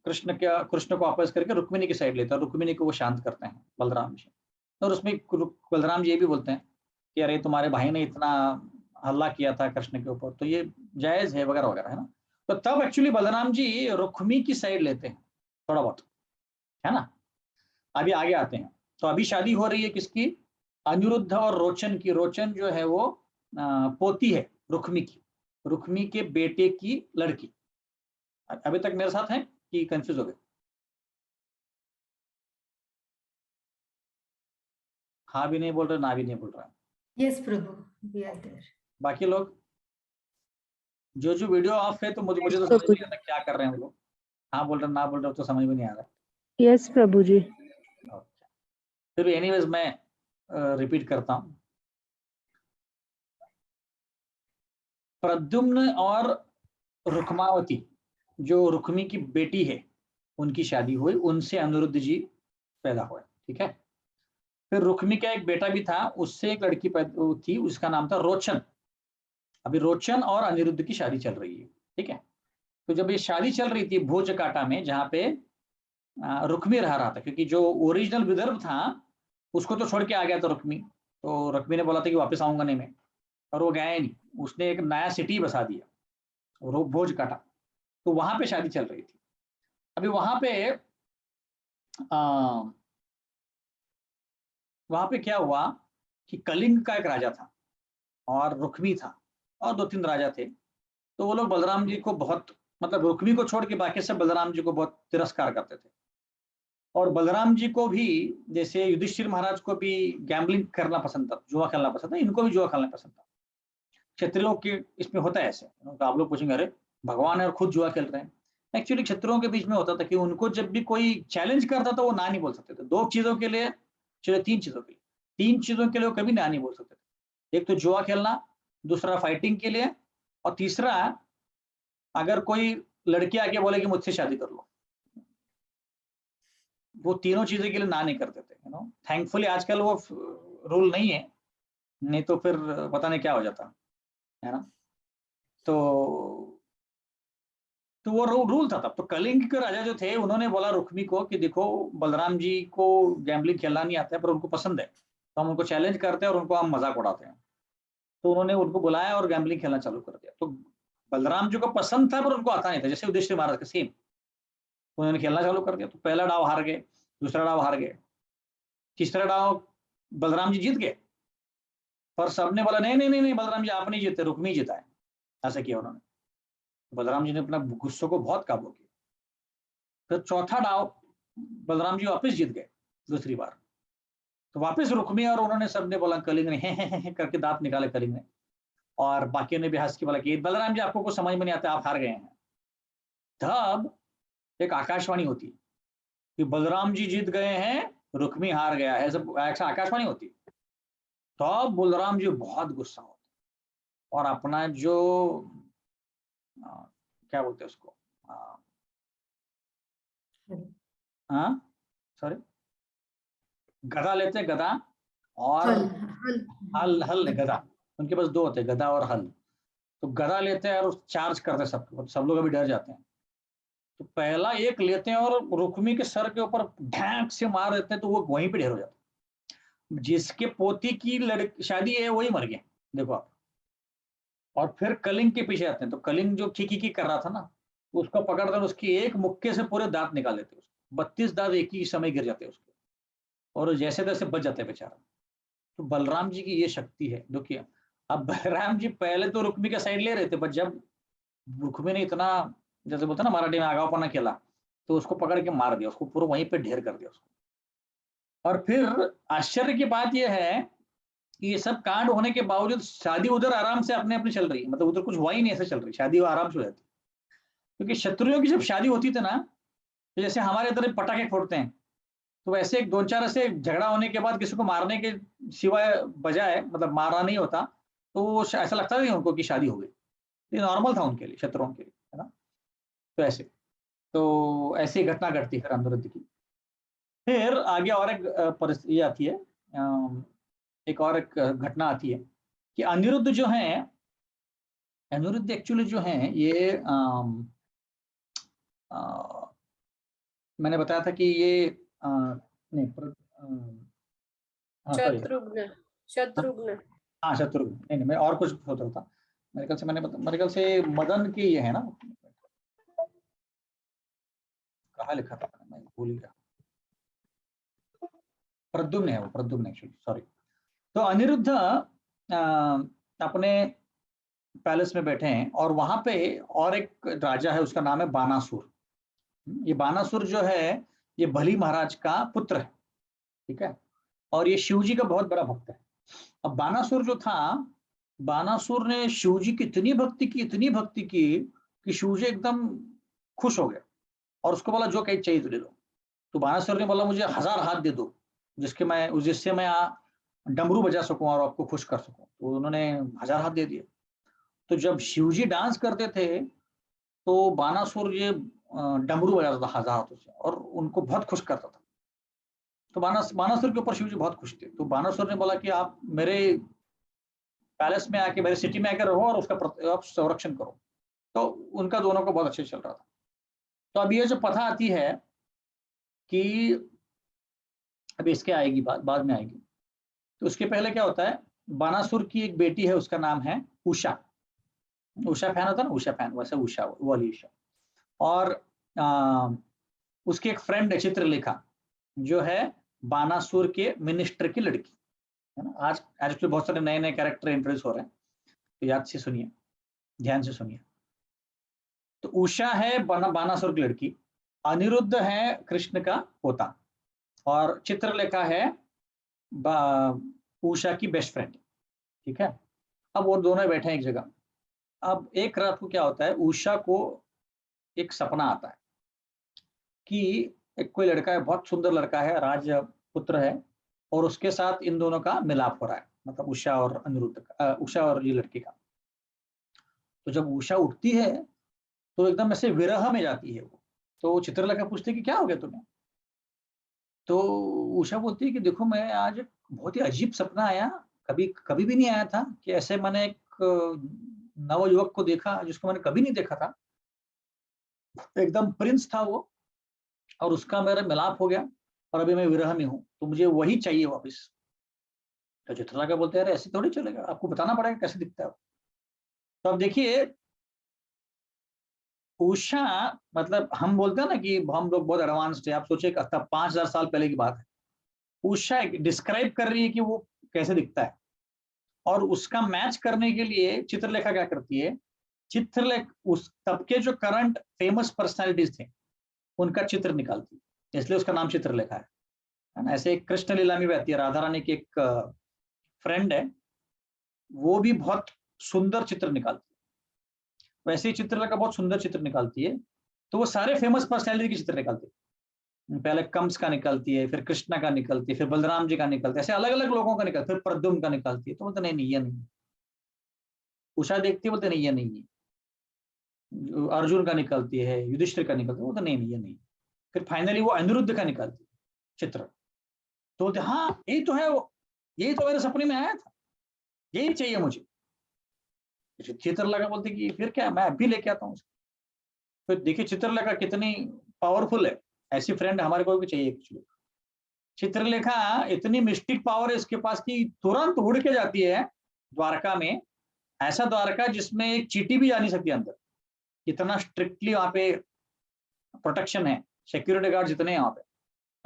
कृष्ण को वापस करके रुक्मिणी की साइड लेते हैं, रुक्मिणी को वो शांत करते हैं बलराम जी। और उसमें बलराम जी ये भी बोलते हैं कि अरे तुम्हारे भाई ने इतना हल्ला किया था कृष्ण के ऊपर, तो ये जायज है वगैरह वगैरह, है ना। तो तब एक्चुअली बलराम जी रुक्मी की साइड लेते हैं थोड़ा बहुत, है ना। अभी आगे आते हैं। तो अभी शादी हो रही है किसकी, अनिरुद्ध और रोचन की। रोचन जो है वो पोती है रुक्मी की, रुक्मी के बेटे की लड़की। अभी तक मेरे साथ हैं कि कंफ्यूज हो गए? हाँ भी नहीं बोल रहे, ना भी नहीं बोल रहे। यस प्रभु, वी आर देयर। बाकी लोग जो वीडियो ऑफ है, तो मुझे तो समझ प्रभु नहीं आता क्या कर रहे हैं वो लोग। हाँ बोल रहे, ना बोल रहे तो समझ में नहीं आ रहा। यस प्रभु जी। Okay. फिर एनीवेज मैं रिपीट करता हूँ। प्रद्युम्न और रुक्मावती जो रुक्मी की बेटी है, उनकी शादी हुई, उनसे अनिरुद्ध जी पैदा हुए, ठीक है। फिर रुक्मी का एक बेटा भी था, उससे एक लड़की पैदा थी, उसका नाम था रोचन। अभी रोचन और अनिरुद्ध की शादी चल रही है, ठीक है। तो जब ये शादी चल रही थी भोज काटा में, जहाँ पे रुक्मी रह रहा था, क्योंकि जो ओरिजिनल विदर्भ था उसको तो छोड़ के आ गया था रुक्मी। तो रुक्मी ने बोला था कि वापस आऊंगा नहीं मैं, और वो गया नहीं, उसने एक नया सिटी बसा दिया भोज काटा। तो वहां पे शादी चल रही थी। अभी वहां पे क्या हुआ कि कलिंग का एक राजा था और रुक्मी था और 2-3 राजा थे। तो वो लोग बलराम जी को बहुत, मतलब रुक्मी को छोड़ के बाकी सब बलराम जी को बहुत तिरस्कार करते थे। और बलराम जी को भी, जैसे युधिष्ठिर महाराज को भी गैम्बलिंग करना पसंद था, जुआ खेलना पसंद था, इनको भी जुआ खेलना पसंद था। क्षत्रियों के इसमें होता है ऐसे। तो आप लोग पूछेंगे अरे भगवान है और खुद जुआ खेल रहे हैं। एक्चुअली क्षत्रियों के बीच में होता था कि उनको जब भी कोई चैलेंज करता था वो ना नहीं बोल सकते थे। 2 चीजों के लिए, चलो 3 चीजों के लिए, 3 चीजों के लिए वो कभी ना नहीं बोल सकते थे। एक तो जुआ खेलना, दूसरा फाइटिंग के लिए, और तीसरा अगर कोई लड़की आके बोले कि मुझसे शादी कर लो, वो तीनों चीजें के लिए ना नहीं करते थे, यू नो। थैंकफुली आजकल वो रूल नहीं है, नहीं तो फिर पता नहीं क्या हो जाता, है ना। तो वो रूल था तब। तो कलिंग के राजा जो थे उन्होंने बोला रुक्मी को कि देखो बलराम जी को गैम्बलिंग खेलना नहीं आता है, पर उनको पसंद है, तो हम उनको चैलेंज करते हैं और उनको हम मजाक उड़ाते हैं। तो उन्होंने उनको बुलाया और गैम्बलिंग खेलना चालू कर दिया। तो बलराम जी को पसंद था पर उनको आता नहीं था, जैसे युधिष्ठिर महाराज का सेम। उन्होंने खेलना चालू कर दिया। तो पहला डाव हार गए, दूसरा डाव हार गए, तीसरा डाव बलराम जी जीत गए। पर सबने बोला नहीं नहीं नहीं नहीं, बलराम जी आप नहीं जीते, रुक्मी जीता है। ऐसा किया उन्होंने। बलराम जी ने अपना गुस्से को बहुत काबू किया। फिर चौथा डाव बलराम जी वापस जीत गए दूसरी बार। तो वापस रुक्मी और उन्होंने सबने बोला, कलिंग ने हे करके दांत निकाले कलिंग ने, और बाकी ने भी हंस के बोला कि बलराम जी आपको कुछ समझ में नहीं आता, आप हार गए हैं। तब एक आकाशवाणी होती कि बलराम जी जीत गए हैं, रुक्मी हार गया है, सब ऐसा आकाशवाणी होती। तब बलराम जी बहुत गुस्सा होते और अपना जो क्या बोलते हैं उसको, सॉरी, गदा लेते हैं, गदा और हल गदा, उनके पास 2 होते हैं, गदा और हल। तो गदा लेते हैं और चार्ज करते हैं सबको, सब लोग अभी डर जाते हैं। तो पहला एक लेते हैं और रुक्मी के सर के ऊपर ढैंक से मार देते हैं, तो वो वहीं पे ढेर हो जाता है। जिसके पोती की लड़की शादी है वही मर गया, देखो आप। और फिर कलिंग के पीछे आते हैं। तो कलिंग जो की कर रहा था ना, उसको पकड़कर उसकी एक मुक्के से पूरे दांत निकाल देते हैं। 32 दांत एक ही समय गिर जाते हैं उसके, और जैसे तैसे बच जाते हैं बेचारा। तो बलराम जी की ये शक्ति है। देखिए, अब बलराम जी पहले तो रुक्मी का साइड ले रहे थे, बट जब रुक्मी ने इतना, जैसे बोलते ना मराठी में, आगावपना खेला, तो उसको पकड़ के मार दिया, उसको पूरा वहीं पे ढेर कर दिया उसको। और फिर आश्चर्य की बात यह है कि ये सब कांड होने के बावजूद शादी उधर आराम से अपने अपने चल रही है, मतलब उधर कुछ हुआ ही नहीं, ऐसे चल रही शादी, वो आराम से हो जाती। क्योंकि शत्रुओं की जब शादी होती थी ना, तो जैसे हमारे इधर पटाखे फोड़ते हैं, तो वैसे 2-4 ऐसे झगड़ा होने के बाद किसी को मारने के सिवाय बजाय, मतलब मारा नहीं होता, तो वो ऐसा लगता नहीं उनको कि शादी हो गई। ये नॉर्मल था उनके लिए, शत्रुओं के लिए, है ना। तो ऐसी घटना घटती है फिर अनिरुद्ध की। फिर आगे और एक परिस्थिति आती है, एक और एक घटना आती है कि अनिरुद्ध जो है, अनिरुद्ध एक्चुअली जो है ये मैंने बताया था कि ये नहीं, हाँ सॉरी, शत्रुघ्न, शत्रुघ्न। हाँ शत्रुघ्न, नहीं मैं और कुछ सोच रहा था, मेरे ख्याल से मेरे ख्याल से मदन की ये है ना, कहाँ लिखा था मैं भूल गया, प्रद्युम्न है वो, प्रद्युम्न एक्चुअली, सॉरी। तो अनिरुद्ध अपने पैलेस में बैठे हैं और वहां पे और एक राजा है, उसका नाम है बानासुर। ये बानासुर जो है ये बलि महाराज का पुत्र है, ठीक है, और ये शिव जी का बहुत बड़ा भक्त है। अब बानासुर जो था, बानासुर ने शिव जी की इतनी भक्ति की, इतनी भक्ति की कि शिव जी एकदम खुश हो गए और उसको बोला जो कहीं चाहिए तो ले लो। तो बानासुर ने बोला मुझे 1000 हाथ दे दो जिससे मैं डमरू बजा सकूं और आपको खुश कर सकूं। तो उन्होंने 1000 हाथ दे दिए। तो जब शिव जी डांस करते थे तो बानासुर ये डमरू बजाता था 1000 हाथों से और उनको बहुत खुश करता था। तो बानासुर के ऊपर शिव जी बहुत खुश थे। तो बानासुर ने बोला कि आप मेरे पैलेस में आके, मेरे सिटी में आकर रहो और उसका आप संरक्षण करो। तो उनका दोनों को बहुत अच्छे चल रहा था। तो अभी ये जो प्रथा आती है कि अभी इसके आएगी, बाद में आएगी। तो उसके पहले क्या होता है, बानासुर की एक बेटी है, उसका नाम है उषा। उषा फैन होता है ना, उषा फैन, वैसे उषा, वो वाली उषा। और उसके एक फ्रेंड है चित्रलेखा, जो है बानासुर के मिनिस्टर की लड़की, है ना। आज आजकल बहुत सारे नए नए कैरेक्टर इंट्रोड्यूस हो रहे हैं, तो याद से सुनिए, ध्यान से सुनिए। तो उषा है बानासुर की लड़की, अनिरुद्ध है कृष्ण का पोता, और चित्रलेखा है उषा की बेस्ट फ्रेंड, ठीक है। अब वो दोनों बैठे हैं एक जगह। अब एक रात को क्या होता है, उषा को एक सपना आता है कि एक कोई लड़का है, बहुत सुंदर लड़का है, राजपुत्र है, और उसके साथ इन दोनों का मिलाप हो रहा है, मतलब उषा और अनिरुद्ध का, उषा और ये लड़की का। तो जब उषा उठती है तो एकदम ऐसे विरह में जाती है वो। तो चित्रलेखा पूछती है कि क्या हो गया तुम्हें। तो उषा बोलती है कि देखो मैं आज बहुत ही अजीब सपना आया, कभी कभी भी नहीं आया था कि ऐसे मैंने एक नवयुवक को देखा जिसको मैंने कभी नहीं देखा था, एकदम प्रिंस था वो, और उसका मेरा मिलाप हो गया और अभी मैं विरह में हूँ, तो मुझे वही चाहिए वापस। तो चित्रलेखा बोलते हैं अरे ऐसे थोड़ी चलेगा, आपको बताना पड़ेगा कैसे दिखता है। तो अब देखिए उषा, मतलब हम बोलते हैं ना कि हम लोग बहुत एडवांस्ड है, आप सोचिए 5000 साल पहले की बात है। उषा डिस्क्राइब कर रही है कि वो कैसे दिखता है, और उसका मैच करने के लिए चित्रलेखा क्या करती है, उस तब के जो करंट फेमस पर्सनालिटीज थे उनका चित्र निकालती है, इसलिए उसका नाम चित्रलेखा है ना। ऐसे कृष्ण लीला में भी आती है, राधा रानी की एक फ्रेंड है, वो भी बहुत सुंदर चित्र निकालती है, वैसे ही चित्रलेखा बहुत सुंदर चित्र निकालती है। तो वो सारे फेमस पर्सनैलिटी के चित्र निकालती है, पहले कंस का निकालती है, फिर कृष्णा का निकालती है, फिर बलराम जी का निकालती है, ऐसे अलग अलग लोगों का निकालती है, फिर प्रद्युम्न का निकालती है। तो बोलते नहीं ये नहीं, उषा देखती है, बोलते नहीं ये नहीं, अर्जुन का निकालती है, युधिष्ठिर का निकालती है, बोलते नहीं ये नहीं। फिर फाइनली वो अनिरुद्ध का निकालती है चित्र। तो बोलते हाँ यही तो है वो, यही तो मेरे सपने में आया था, यही चाहिए मुझे। चित्रलेखा बोलती कि फिर क्या, मैं अभी लेके आता हूँ। फिर देखिए चित्रलेखा कितनी पावरफुल है, ऐसी फ्रेंड हमारे को भी चाहिए एक्चुअली। चित्रलेखा इतनी मिस्टिक पावर है इसके पास कि तुरंत उड़ के जाती है द्वारका में, ऐसा द्वारका जिसमें एक चींटी भी जा नहीं सकती अंदर, इतना स्ट्रिक्टली वहां पे प्रोटेक्शन है, सिक्योरिटी गार्ड जितने हैं वहां पे।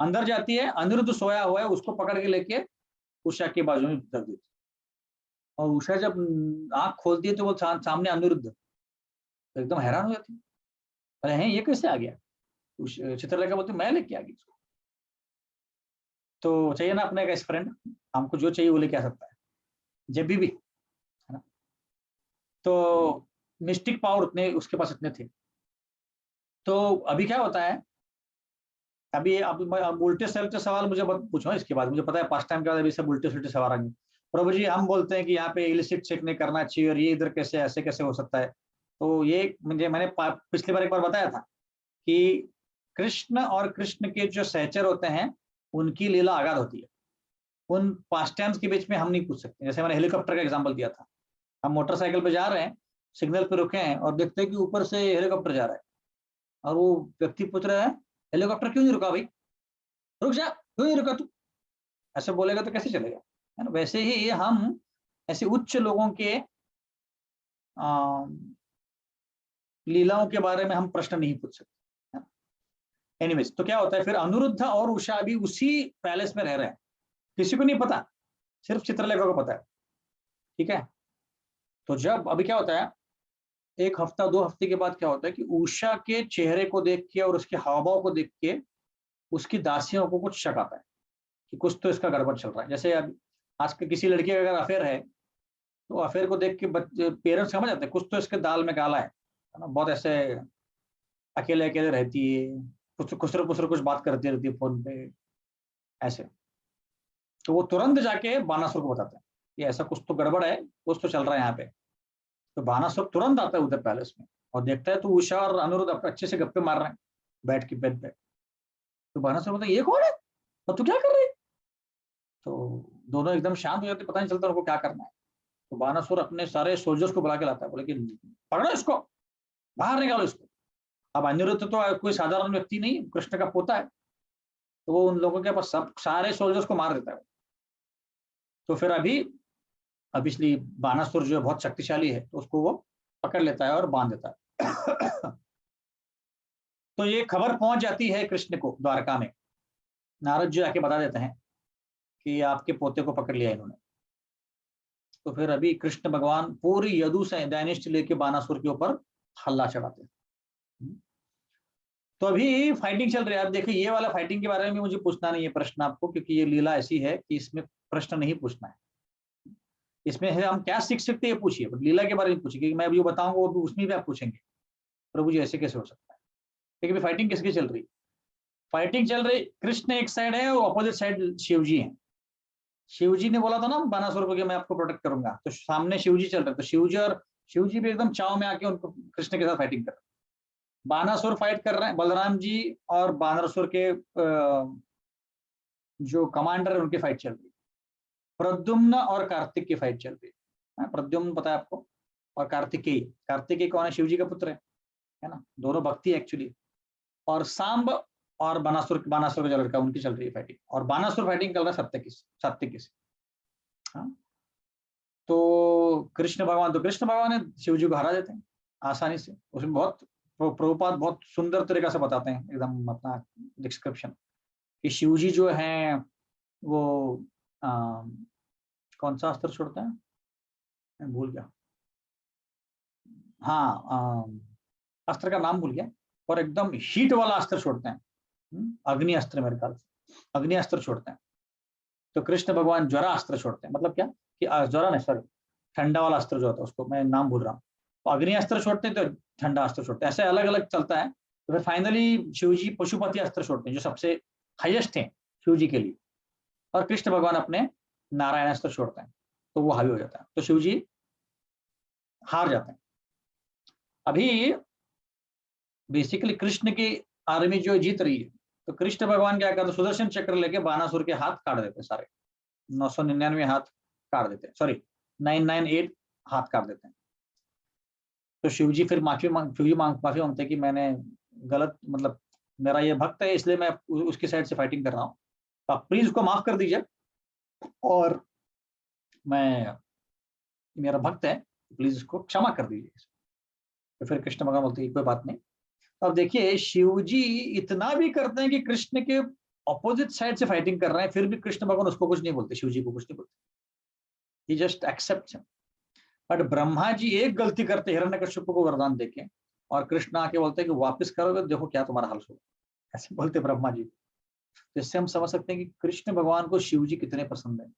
अंदर जाती है, अनिरुद्ध सोया हुआ है, उसको पकड़ के लेके उषा के बाजू में रख देती, और उषा जब आंख खोलती है तो वो सामने अनिरुद्ध, तो एकदम हैरान हो जाती है, अरे हैं ये कैसे आ गया। चित्रलेखा बोलती मैं लेके आ गई इसको। तो चाहिए ना अपने का फ्रेंड, हमको जो चाहिए वो लेके आ सकता है जब भी, है ना। तो मिस्टिक पावर उतने उसके पास इतने थे। तो अभी क्या होता है, अभी अब उल्टे सलटे सवाल मुझे पूछो इसके बाद, मुझे पता है पास टाइम के बाद अभी सब उल्टे सुलटे सवाल आएंगे। प्रभु जी हम बोलते हैं कि यहाँ पे इलिसिट चेक नहीं करना चाहिए और ये इधर कैसे ऐसे कैसे हो सकता है। तो ये मैंने पिछली बार एक बार बताया था कि कृष्ण और कृष्ण के जो सहचर होते हैं उनकी लीला आगाध होती है, उन पास टाइम्स के बीच में हम नहीं पूछ सकते। जैसे मैंने हेलीकॉप्टर का एग्जाम्पल दिया था, हम मोटरसाइकिल पे जा रहे हैं, सिग्नल पे रुके हैं और देखते हैं कि ऊपर से हेलीकॉप्टर जा रहा है, और वो व्यक्ति पूछ रहा है हेलीकॉप्टर क्यों नहीं रुका भाई, रुक जा, क्यों नहीं रुका तू, ऐसे बोलेगा तो कैसे चलेगा, है ना। वैसे ही हम ऐसे उच्च लोगों के लीलाओं के बारे में हम प्रश्न नहीं पूछ सकते। एनीवेज, तो क्या होता है फिर, अनिरुद्ध और उषा भी उसी पैलेस में रह रहे हैं, किसी को नहीं पता, सिर्फ चित्रलेखा को पता है। ठीक है, तो जब अभी क्या होता है, एक हफ्ता 2 हफ्ते के बाद क्या होता है कि उषा के चेहरे को देख के और उसके हाव भाव को देख के उसकी दासियों को कुछ शक आता है कि कुछ तो इसका गड़बड़ चल रहा है। जैसे अब आज के किसी लड़की का अगर अफेयर है, तो अफेयर को देख के बच्चे पेरेंट्स समझ जाते हैं कुछ तो इसके दाल में काला है ना। बहुत ऐसे अकेले अकेले रहती है, कुछ खुसर पुसर कुछ बात करती रहती है फोन पे ऐसे, तो वो तुरंत जाके बानासुर को बताते हैं कि ऐसा कुछ तो गड़बड़ है, कुछ तो चल रहा है यहाँ पे। तो बानासुर तुरंत आता है उधर पैलेस में और देखता है तो उषा और अनिरुद्ध अच्छे से गप्पे मार रहे हैं बैठ के बेड पे। तो बानासुर बोलता है ये कौन है और तू क्या कर रही है? तो दोनों एकदम शांत हो जाते, पता नहीं चलता उनको क्या करना है। तो बानासुर अपने सारे सोल्जर्स को बुला के लाता है, बोले कि पकड़ो इसको, बाहर निकालो इसको। अब अनिरुद्ध तो कोई साधारण व्यक्ति नहीं, कृष्ण का पोता है, तो वो उन लोगों के पास सब सारे सोल्जर्स को मार देता है। तो फिर अभी इसलिए बानासुर जो बहुत शक्तिशाली है, तो उसको वो पकड़ लेता है और बांध देता है। तो ये खबर पहुंच जाती है कृष्ण को द्वारका में, नारद जी आके बता देते हैं कि आपके पोते को पकड़ लिया इन्होंने। तो फिर अभी कृष्ण भगवान पूरी यदु से डायनेस्टी लेके बानासुर के ऊपर हल्ला चढ़ाते हैं। तो अभी फाइटिंग चल रही है। आप देखिए, ये वाला फाइटिंग के बारे में मुझे पूछना नहीं है प्रश्न आपको, क्योंकि ये लीला ऐसी है कि इसमें प्रश्न नहीं पूछना है। इसमें है हम क्या सीख सकते हैं पूछिए, लीला के बारे में पूछिए, क्योंकि मैं अभी बताऊंगा वो भी उसमें भी आप पूछेंगे प्रभु जी ऐसे कैसे हो सकता है। लेकिन फाइटिंग किसकी चल रही? फाइटिंग चल रही, कृष्ण एक साइड है और अपोजिट साइड शिव जी है। शिव जी ने बोला था ना बानासुर को कि मैं आपको प्रोटेक्ट करूंगा, तो सामने शिव जी चल रहे, तो शिव जी भी एकदम चाव में आके उनको कृष्ण के साथ फाइटिंग कर रहे। बानासुर फाइट कर रहे हैं, बलराम जी और बानासुर के जो कमांडर है उनकी फाइट चल रही है। प्रद्युम्न और कार्तिक की फाइट चल रही है। प्रद्युम्न पता है आपको, और कार्तिकेय, कार्तिकेय कौन है? शिव जी का पुत्र है ना, दोनों भक्ति एक्चुअली। और सांब और बानासुर का जो लड़का, उनकी चल रही है फाइटिंग, और बानासुर फाइटिंग कर रहा है सात्यकी से। हाँ, तो कृष्ण भगवान ने शिव जी को हरा देते हैं आसानी से। उसमें बहुत प्रभुपाद बहुत सुंदर तरीका से बताते हैं एकदम अपना डिस्क्रिप्शन कि शिव जी जो है वो कौन सा अस्त्र छोड़ते हैं, मैं भूल गया। हाँ, अस्त्र का नाम भूल गया, और एकदम हीट वाला अस्त्र छोड़ते हैं। अग्नि अस्त्र, मेरे ख्याल से अग्नि अस्त्र छोड़ते हैं। तो कृष्ण भगवान ज्वरा अस्त्र छोड़ते हैं। मतलब क्या कि ज्वरा नहीं, सॉरी, ठंडा वाला अस्त्र जो होता है उसको मैं नाम भूल रहा हूँ। तो अग्नि अस्त्र छोड़ते हैं तो ठंडा अस्त्र छोड़ते हैं, ऐसे अलग अलग चलता है। तो फिर फाइनली शिव जी पशुपति अस्त्र छोड़ते हैं जो सबसे हाईएस्ट है शिव जी के लिए, और कृष्ण भगवान अपने नारायण अस्त्र छोड़ते हैं, तो वो हावी हो जाता है, तो शिव जी हार जाते हैं। अभी बेसिकली कृष्ण की आर्मी जो जीत रही है, तो कृष्ण भगवान क्या करते हैं, सुदर्शन चक्र लेके बानासुर के हाथ काट देते हैं सारे, 999 हाथ काट देते हैं, सॉरी 998 हाथ काट देते हैं। तो शिव जी फिर माफी माफी मांगते हैं कि मैंने गलत, मतलब मेरा ये भक्त है इसलिए मैं उसकी साइड से फाइटिंग कर रहा हूँ, तो आप प्लीज उसको माफ कर दीजिए, और मैं, मेरा भक्त है, प्लीज उसको क्षमा कर दीजिए। तो फिर कृष्ण भगवान बोलते हैं कोई बात नहीं। अब देखिए शिव जी इतना भी करते हैं कि कृष्ण के ऑपोजिट साइड से फाइटिंग कर रहे हैं, फिर भी कृष्ण भगवान उसको कुछ नहीं बोलते, शिव जी को कुछ नहीं बोलते, ही just accept. But Brahma ji एक गलती करते हिरण्यकश्यप को वरदान देके, और कृष्ण आके बोलते हैं कि वापस करोगे देखो क्या तुम्हारा हाल होगा, ऐसे बोलते ब्रह्मा जी। तो इससे हम समझ सकते हैं कि कृष्ण भगवान को शिव जी कितने पसंद है।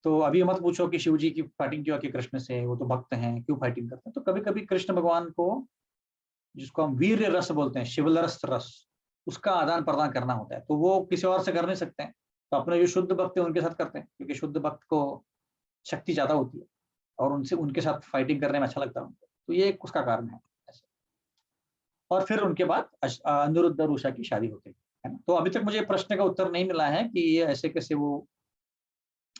तो अभी मत पूछो कि शिव जी की फाइटिंग क्यों की कृष्ण से, वो तो भक्त हैं क्यों फाइटिंग करते हैं। तो कभी कभी कृष्ण भगवान को, जिसको हम वीर रस बोलते हैं, शिवलरस रस, उसका आदान प्रदान करना होता है, तो वो किसी और से कर नहीं सकते हैं, तो अपने जो शुद्ध भक्त है उनके साथ करते हैं, क्योंकि शुद्ध भक्त को शक्ति ज्यादा होती है और उनसे उनके साथ फाइटिंग करने में अच्छा लगता है उनको, तो ये उसका कारण है ऐसे। और फिर उनके बाद अनिरुद्ध और उषा की शादी होती है ना। तो अभी तक मुझे प्रश्न का उत्तर नहीं मिला है कि ये ऐसे कैसे वो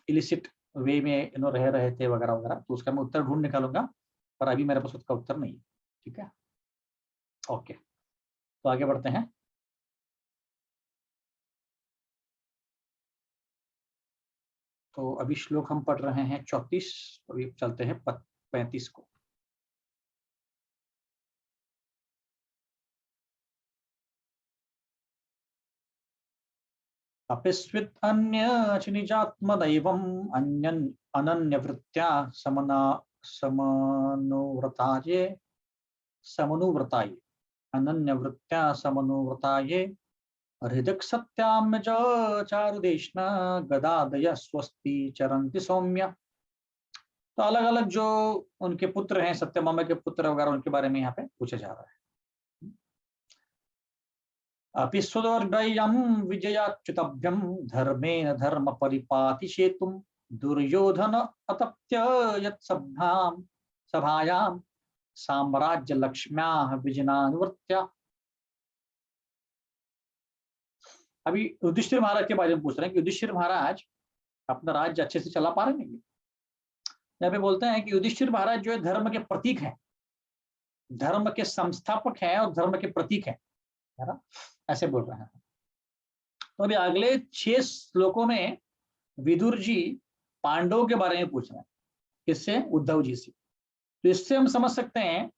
इलिसिट वे में रह रहे थे वगैरह वगैरह, तो उसका मैं उत्तर ढूंढ निकालूंगा, पर अभी मेरे पास उसका उत्तर नहीं है। ठीक है, ओके, तो आगे बढ़ते हैं। तो अभी श्लोक हम पढ़ रहे हैं 34, अभी चलते हैं 35 को। अपिस्वित् अन्य निजात्मदैवम् अन्यन् अनन्यवृत्त्या समनुव्रताये अनन्यवृत्त्या समनुव्रताये हृदक सत्याम च चारुदेष्णा गदादय स्वस्ति चरन्ति सौम्य। तो अलग अलग जो उनके पुत्र हैं, सत्यभामा के पुत्र वगैरह, उनके बारे में यहाँ पे पूछा जा रहा है। अपि स्वदर्भयं विजयाच्युतभ्यं धर्मेण धर्म परिपातिषेतुं दुर्योधन अतप्य सभायां साम्राज्य लक्ष्म्याः विजनानुवर्त्या। अभी युधिष्ठिर महाराज के बारे में पूछ रहे हैं कि युधिष्ठिर महाराज अपना राज्य अच्छे से चला पा रहे हैं। यहाँ पे बोलते हैं कि युधिष्ठिर महाराज जो है धर्म के प्रतीक हैं, धर्म के संस्थापक हैं और धर्म के प्रतीक हैं, है ना, ऐसे बोल रहे हैं। तो अभी अगले 6 श्लोकों में विदुर जी पांडवों के बारे में पूछ रहे हैं, किससे? उद्धव जी से। तो इससे हम समझ सकते हैं,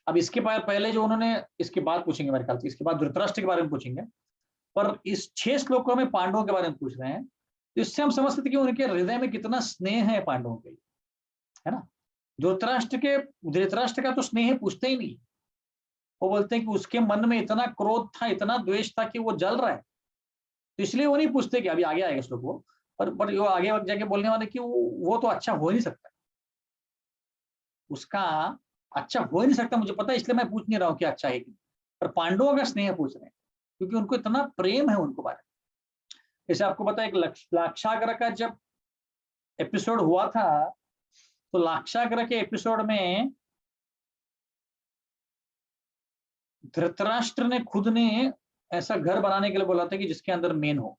अब इसके पहले जो उन्होंने, इसके बाद पूछेंगे मेरे ख्याल से, इसके बाद धृतराष्ट्र के बारे में पूछेंगे, पर इस 6 श्लोकों में पांडवों के बारे में पूछ रहे हैं। तो इससे हम समझ सकते हैं कि उनके हृदय में कितना स्नेह है पांडवों के लिए, है ना। धृतराष्ट्र का तो स्नेह पूछते ही नहीं, वो बोलते हैं कि उसके मन में इतना क्रोध था, इतना द्वेष था कि वो जल रहा है। तो इसलिए वो नहीं पूछते कि अभी आगे आएगा श्लोक वो, पर वो आगे वक्त जाके बोलने वाले कि वो तो अच्छा हो नहीं सकता, उसका अच्छा हो ही नहीं सकता, मुझे पता है, इसलिए मैं पूछ नहीं रहा हूँ कि अच्छा है कि, पर पांडवों का स्नेह पूछ रहे हैं क्योंकि उनको इतना प्रेम है उनको बारे में। जैसे आपको पता है, एक लाक्षागृह का जब एपिसोड हुआ था, तो लाक्षागृह के एपिसोड में धृतराष्ट्र ने खुद ने ऐसा घर बनाने के लिए बोला था कि जिसके अंदर मेन हो,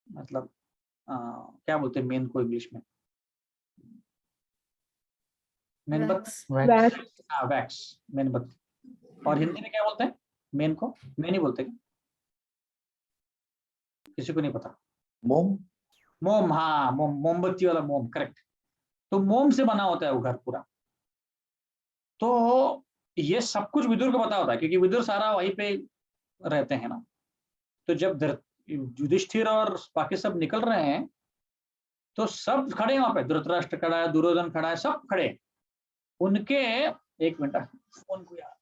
मतलब क्या बोलते हैं मेन को इंग्लिश में? मेनबत्ती, वैक्स, मेनबत्ती। और हिंदी में क्या बोलते हैं मेन को? मेन ही बोलते हैं, किसी को नहीं पता? मोम, मोम, हाँ मोम, मोमबत्ती वाला मोम, करेक्ट। तो मोम से बना होता है वो घर पूरा। तो ये सब कुछ विदुर को पता होता है क्योंकि विदुर सारा वहीं पे रहते हैं ना। तो जब युधिष्ठिर और बाकी सब निकल रहे हैं तो सब खड़े हैं वहां पे, धृतराष्ट्र खड़ा है, दुर्योधन खड़ा है, सब खड़े हैं। उनके, एक मिनट फोन को यार,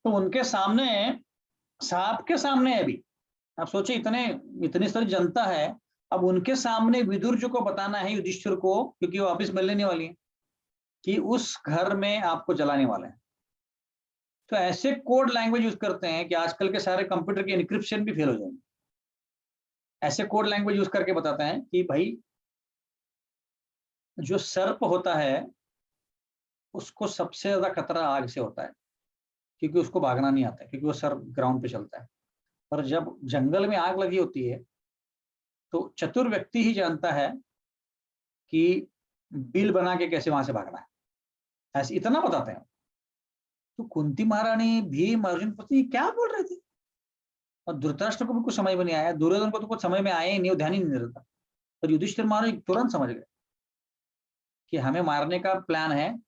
तो उनके सामने, सांप के सामने अभी आप सोचिए, इतनी सारी जनता है, अब उनके सामने विदुर जी को बताना है युधिष्ठिर को, क्योंकि वो वापिस मिलने वाली है, कि उस घर में आपको जलाने वाले हैं। तो ऐसे कोड लैंग्वेज यूज करते हैं कि आजकल के सारे कंप्यूटर के एन्क्रिप्शन भी फेल हो जाएंगे। ऐसे कोड लैंग्वेज यूज करके बताते हैं कि भाई जो सर्प होता है उसको सबसे ज्यादा खतरा आग से होता है, क्योंकि उसको भागना नहीं आता है, क्योंकि वो सर्प ग्राउंड पे चलता है। पर जब जंगल में आग लगी होती है तो चतुर व्यक्ति ही जानता है कि बिल बना के कैसे वहां से भागना है, ऐसे इतना बताते हैं। तो कुंती महारानी, भीम, अर्जुन पत्नी क्या बोल रहे थे, और धृतराष्ट्र को भी कुछ समझ में नहीं आया, दुर्योधन को तो कुछ समझ में आया ही नहीं, ध्यान ही नहीं रहता। पर युधिष्ठिर महाराज तुरंत समझ गए कि हमें मारने का प्लान है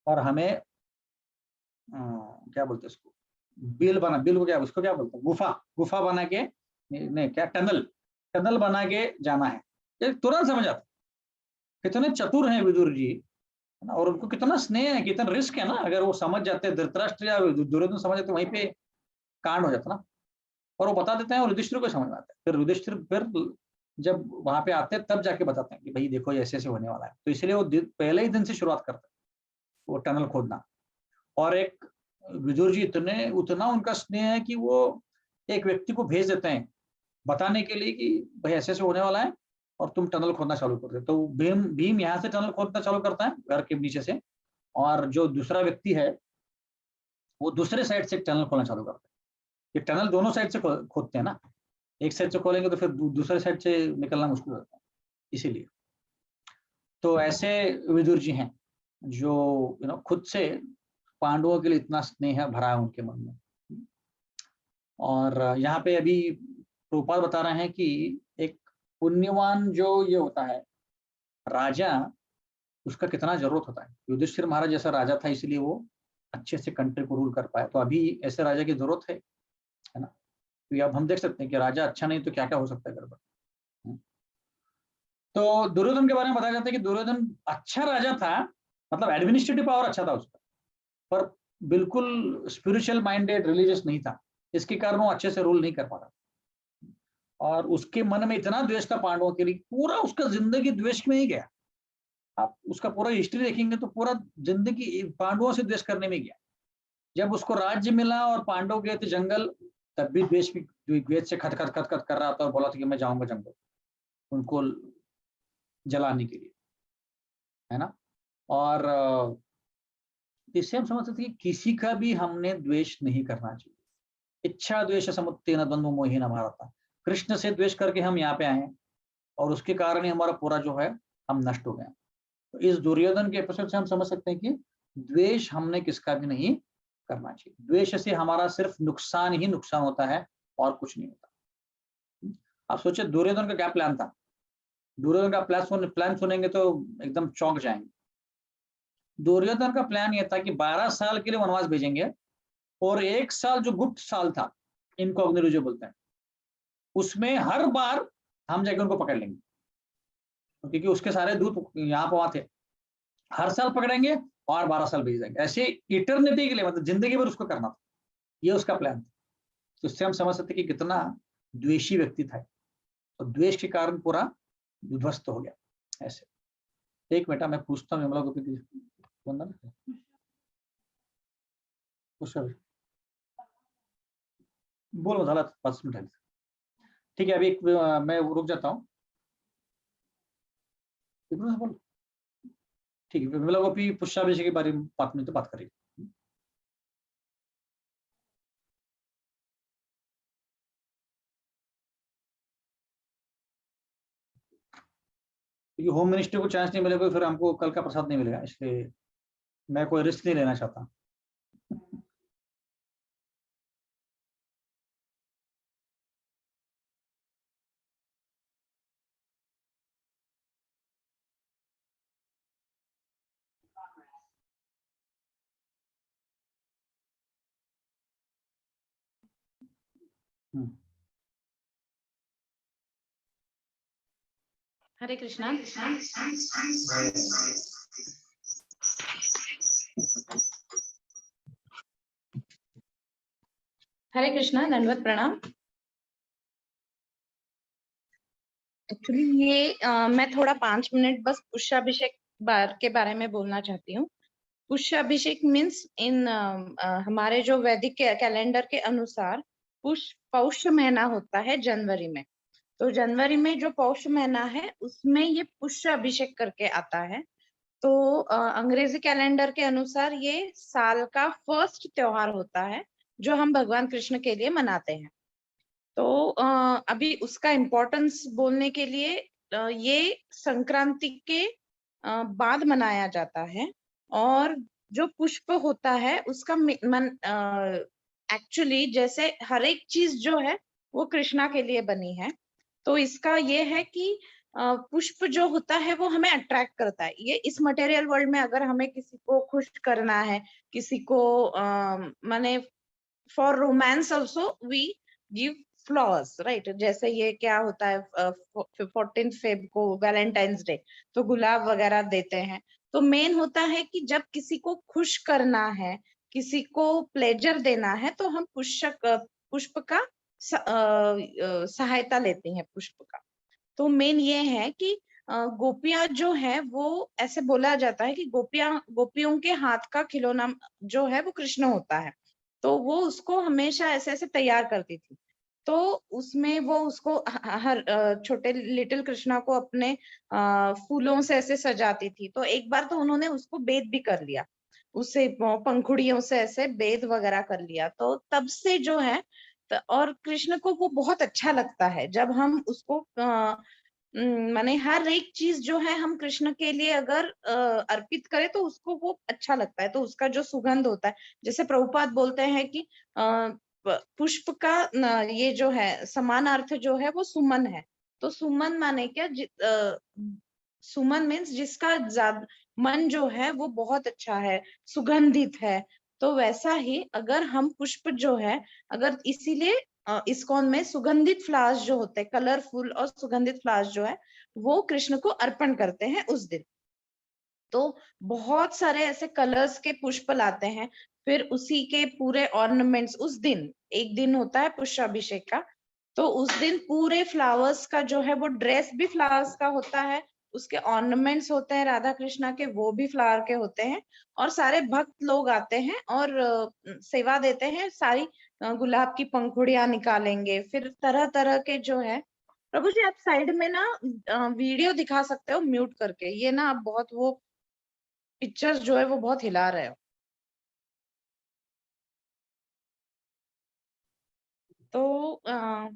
और हमें क्या बोलते हैं उसको, बिल को क्या, उसको क्या बोलते हैं, गुफा बना के, नहीं क्या, टनल बना के जाना है। ये तुरंत समझ आता, कितने चतुर हैं विदुर जी, है ना, और उनको कितना स्नेह है, कितना रिस्क है ना। अगर वो समझ जाते, धृतराष्ट्र या दुर्योधन समझ जाते, वहीं पे कांड हो जाता ना। और वो बता देते हैं और युधिष्ठिर को समझ में आता है। फिर युधिष्ठिर फिर जब वहां पे आते हैं तब जाके बताते हैं कि भाई देखो ऐसे ऐसे होने वाला है। तो इसलिए वो पहले ही दिन से शुरुआत करते हैं वो टनल खोदना। और एक विदुर जी उतना उनका स्नेह है कि वो एक व्यक्ति को भेज देते हैं बताने के लिए कि भाई ऐसे ऐसे होने वाला है और तुम टनल खोदना चालू कर दे। तो भीम यहाँ से टनल खोदना चालू करता है घर के नीचे से, और जो दूसरा व्यक्ति है वो दूसरे साइड से टनल खोलना चालू करता है। ये टनल दोनों साइड से खोदते हैं ना, एक साइड से खोलेंगे तो फिर दूसरे साइड से निकलना मुश्किल होता है, इसीलिए। तो ऐसे विदुर जी हैं जो खुद से पांडवों के लिए इतना स्नेह भरा है उनके मन में। और यहाँ पे अभी प्रभुपाद बता रहे हैं कि एक पुण्यवान जो ये होता है राजा, उसका कितना जरूरत होता है। युधिष्ठिर महाराज जैसा राजा था इसलिए वो अच्छे से कंट्री को रूल कर पाए, तो अभी ऐसे राजा की जरूरत है ना। तो अब हम देख सकते हैं कि राजा अच्छा नहीं तो क्या क्या हो सकता है गड़बड़। तो दुर्योधन के बारे में बताया जाता है कि दुर्योधन अच्छा राजा था, मतलब एडमिनिस्ट्रेटिव पावर अच्छा था उसका, पर बिल्कुल स्पिरिचुअल माइंडेड रिलीजियस नहीं था। इसके कारण वो अच्छे से रूल नहीं कर पा रहा, और उसके मन में इतना द्वेष था पांडवों के लिए, पूरा उसका जिंदगी द्वेष में ही गया। आप उसका पूरा हिस्ट्री देखेंगे तो पूरा जिंदगी पांडवों से द्वेष करने में गया। जब उसको राज्य मिला और पांडव गए थे जंगल, तब भी द्वेष से खत खत खत खत कर रहा था और बोला था कि मैं जाऊंगा जंगल उनको जलाने के लिए, है ना। और इससे हम समझ सकते हैं कि किसी का भी हमने द्वेष नहीं करना चाहिए। इच्छा द्वेष समुत्तेन द्वंद्व मोहेन भारत। कृष्ण से द्वेष करके हम यहाँ पे आए हैं और उसके कारण ही हमारा पूरा जो है हम नष्ट हो गए। तो इस दुर्योधन के एपिसोड से हम समझ सकते हैं कि द्वेष हमने किसका भी नहीं करना चाहिए। द्वेष से हमारा सिर्फ नुकसान ही नुकसान होता है और कुछ नहीं होता। आप सोचिए दुर्योधन का क्या प्लान था। दुर्योधन का प्लान सुनेंगे तो एकदम चौंक जाएंगे। दुर्योधन का प्लान यह था कि 12 साल के लिए वनवास भेजेंगे और 1 साल जो गुप्त साल था, इनकॉग्निटो जो बोलते हैं, उसमें हर बार हम जाके उनको पकड़ लेंगे, क्योंकि उसके सारे दूत यहाँ पर वहां थे। हर साल पकड़ेंगे और 12 साल भेज देंगे, ऐसे इटर्निटी के लिए, मतलब जिंदगी भर उसको करना था। ये उसका प्लान था। तो इससे हम समझ सकते कि कितना द्वेषी व्यक्ति था, और तो द्वेष के कारण पूरा ध्वस्त हो गया। ऐसे एक मिनट मैं पूछता हूँ विमला गोपी बोलो, झाला 5 मिनट है। ठीक है, अभी मैं रुक जाता हूँ। बोलो ठीक है, विमला गोपी पुष्पाभिषेक के बारे में बात में तो बात करेंगे। क्योंकि होम मिनिस्टर को चांस नहीं मिलेगा फिर हमको कल का प्रसाद नहीं मिलेगा, इसलिए मैं कोई रिस्क नहीं लेना चाहता। हरे कृष्णा। हरे कृष्णा, दंडवत प्रणाम। एक्चुअली ये मैं थोड़ा 5 मिनट बस पुष्पाभिषेक के बारे में बोलना चाहती हूँ। पुष्पाभिषेक मीन्स इन हमारे जो वैदिक कैलेंडर के अनुसार पौष महीना होता है जनवरी में। तो जनवरी में जो पौष महीना है उसमें ये पुष्पाभिषेक करके आता है। तो अंग्रेजी कैलेंडर के अनुसार ये साल का फर्स्ट त्योहार होता है जो हम भगवान कृष्ण के लिए मनाते हैं। तो अभी उसका इम्पोर्टेंस बोलने के लिए ये संक्रांति के बाद मनाया जाता है। और जो पुष्प होता है उसका एक्चुअली जैसे हर एक चीज जो है वो कृष्णा के लिए बनी है। तो इसका ये है कि पुष्प जो होता है वो हमें अट्रैक्ट करता है। ये इस मटेरियल वर्ल्ड में अगर हमें किसी को खुश करना है, किसी को माने for romance also we give flowers, right. जैसे ये क्या होता है 14 फेब को वैलेंटाइंस डे, तो गुलाब वगैरह देते हैं। तो मेन होता है कि जब किसी को खुश करना है, किसी को प्लेजर देना है, तो हम पुष्प का सहायता लेते हैं पुष्प का। तो मेन ये है कि गोपियां जो है वो ऐसे बोला जाता है कि गोपियों के हाथ का खिलौना जो है वो कृष्ण होता है। तो वो उसको हमेशा ऐसे ऐसे तैयार करती थी। तो उसमें वो उसको हर छोटे लिटिल कृष्णा को अपने फूलों से ऐसे सजाती थी। तो एक बार तो उन्होंने उसको बेद भी कर लिया, उससे पंखुड़ियों से ऐसे बेद वगैरह कर लिया। तो तब से जो है और कृष्ण को वो बहुत अच्छा लगता है जब हम उसको माने हर एक चीज जो है हम कृष्ण के लिए अगर अर्पित करें तो उसको वो अच्छा लगता है, तो उसका जो सुगंध होता है, जैसे प्रभुपाद बोलते हैं कि पुष्प का ये जो है समानार्थ जो है वो सुमन है। तो सुमन माने क्या, सुमन मीन्स जिसका मन जो है वो बहुत अच्छा है, सुगंधित है। तो वैसा ही अगर हम पुष्प जो है, अगर इसीलिए इस्कॉन में सुगंधित फ्लावर्स जो होते हैं, कलरफुल और सुगंधित फ्लावर्स जो है वो कृष्ण को अर्पण करते हैं उस दिन। तो बहुत सारे ऐसे कलर्स के पुष्प लाते हैं, फिर उसी के पूरे ऑर्नामेंट्स उस दिन, एक दिन होता है पुष्पाभिषेक का, तो उस दिन पूरे फ्लावर्स का जो है वो ड्रेस भी फ्लावर्स का होता है, उसके ऑर्नामेंट्स होते हैं राधा कृष्णा के, वो भी फ्लावर के होते हैं, और सारे भक्त लोग आते हैं और सेवा देते हैं, सारी गुलाब की पंखुड़ियां निकालेंगे, फिर तरह तरह के जो है। प्रभु जी आप साइड में ना वीडियो दिखा सकते हो म्यूट करके, ये ना आप बहुत वो पिक्चर्स जो है वो बहुत हिला रहे हो। तो हाँ,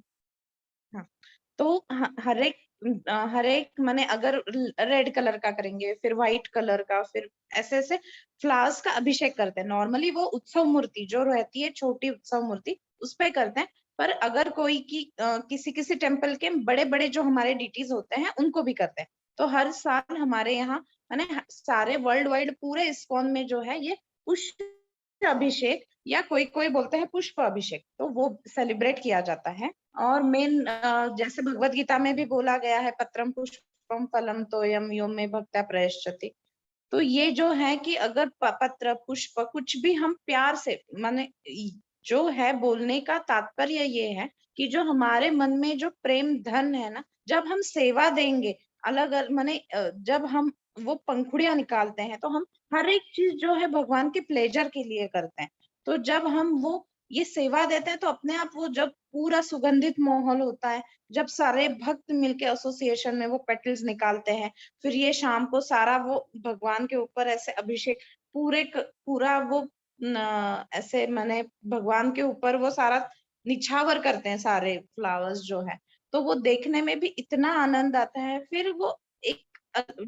तो हर एक माने अगर रेड कलर का करेंगे, फिर व्हाइट कलर का, फिर ऐसे ऐसे फ्लावर्स का अभिषेक करते हैं। नॉर्मली वो उत्सव मूर्ति जो रहती है, छोटी उत्सव मूर्ति, उस पे करते हैं। पर अगर कोई किसी किसी टेम्पल के बड़े बड़े जो हमारे डिटीज होते हैं उनको भी करते हैं। तो हर साल हमारे यहाँ माने सारे वर्ल्ड वाइड पूरे इस्कॉन में जो है ये पुष्प अभिषेक, या कोई कोई बोलते हैं पुष्प अभिषेक, तो वो सेलिब्रेट किया जाता है। और मेन जैसे भगवत गीता में भी बोला गया है, पत्रम पुष्पम फलम तोयम यो मे भक्त्या प्रयश्चति। तो ये जो है कि अगर पत्र पुष्प कुछ भी हम प्यार से, माने जो है बोलने का तात्पर्य ये है कि जो हमारे मन में जो प्रेम धन है ना, जब हम सेवा देंगे, अलग अलग माने जब हम वो पंखुड़ियां निकालते हैं, तो हम हर एक चीज जो है भगवान के प्लेजर के लिए करते हैं। तो जब हम वो ये सेवा देते हैं तो अपने आप वो जब पूरा सुगंधित माहौल होता है, जब सारे भक्त मिलके एसोसिएशन में वो पेटल्स निकालते हैं, फिर ये शाम को सारा वो भगवान के ऊपर ऐसे अभिषेक पूरा वो ऐसे माने भगवान के ऊपर वो सारा निछावर करते हैं सारे फ्लावर्स जो है, तो वो देखने में भी इतना आनंद आता है। फिर वो एक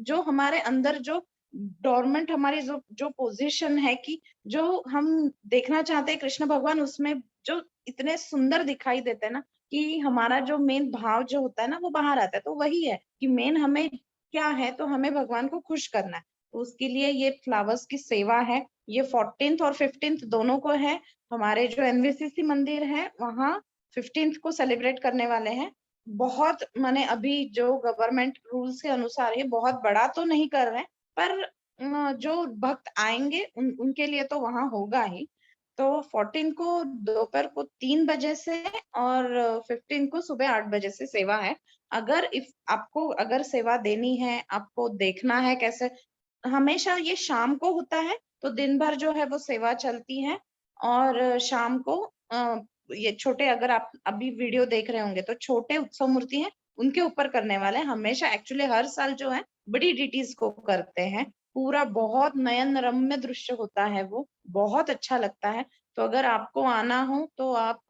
जो हमारे अंदर जो डोरमेंट हमारी जो जो पोजीशन है कि जो हम देखना चाहते हैं कृष्ण भगवान, उसमें जो इतने सुंदर दिखाई देते हैं ना, कि हमारा जो मेन भाव जो होता है ना वो बाहर आता है। तो वही है कि मेन हमें क्या है, तो हमें भगवान को खुश करना है। तो उसके लिए ये फ्लावर्स की सेवा है, ये 14th और 15th दोनों को है। हमारे जो एनवीसीसी मंदिर है वहाँ 15th को सेलिब्रेट करने वाले हैं। बहुत माने अभी जो गवर्नमेंट रूल्स के अनुसार ये बहुत बड़ा तो नहीं कर रहे हैं, पर जो भक्त आएंगे उनके लिए तो वहां होगा ही। तो 14 को दोपहर को 3 बजे से और 15 को सुबह 8 बजे से सेवा है। अगर इफ आपको अगर सेवा देनी है, आपको देखना है कैसे, हमेशा ये शाम को होता है, तो दिन भर जो है वो सेवा चलती है। और शाम को ये छोटे, अगर आप अभी वीडियो देख रहे होंगे तो छोटे उत्सव मूर्ति है उनके ऊपर करने वाले हैं। हमेशा एक्चुअली हर साल जो है बड़ी डिटीज को करते हैं। पूरा बहुत नयन रम्य दृश्य होता है, वो बहुत अच्छा लगता है। तो अगर आपको आना हो तो आप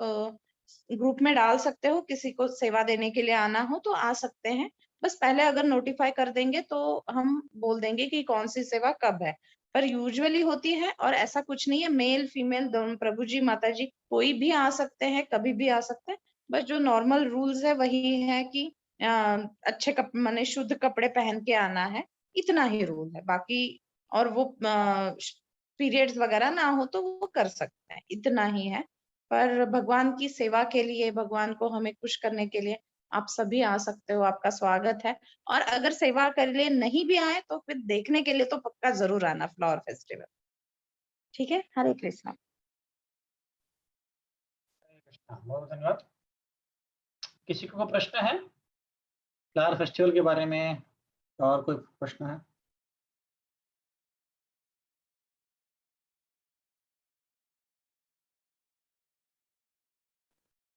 ग्रुप में डाल सकते हो, किसी को सेवा देने के लिए आना हो तो आ सकते हैं। बस पहले अगर नोटिफाई कर देंगे तो हम बोल देंगे कि कौन सी सेवा कब है। पर यूजुअली होती है, और ऐसा कुछ नहीं है, मेल फीमेल दोनों, प्रभु जी माता जी कोई भी आ सकते हैं, कभी भी आ सकते हैं। बस जो नॉर्मल रूल्स है वही है कि अच्छे माने शुद्ध कपड़े पहन के आना है, इतना ही रूल है। बाकी और वो पीरियड्स वगैरह ना हो तो वो कर सकते हैं, इतना ही है। पर भगवान की सेवा के लिए, भगवान को हमें खुश करने के लिए आप सभी आ सकते हो, आपका स्वागत है। और अगर सेवा के लिए नहीं भी आए तो फिर देखने के लिए तो पक्का जरूर आना फ्लावर फेस्टिवल। ठीक है, हरे कृष्णा। बहुत धन्यवाद। किसी को कोई प्रश्न है फ्लावर फेस्टिवल के बारे में? और कोई प्रश्न है?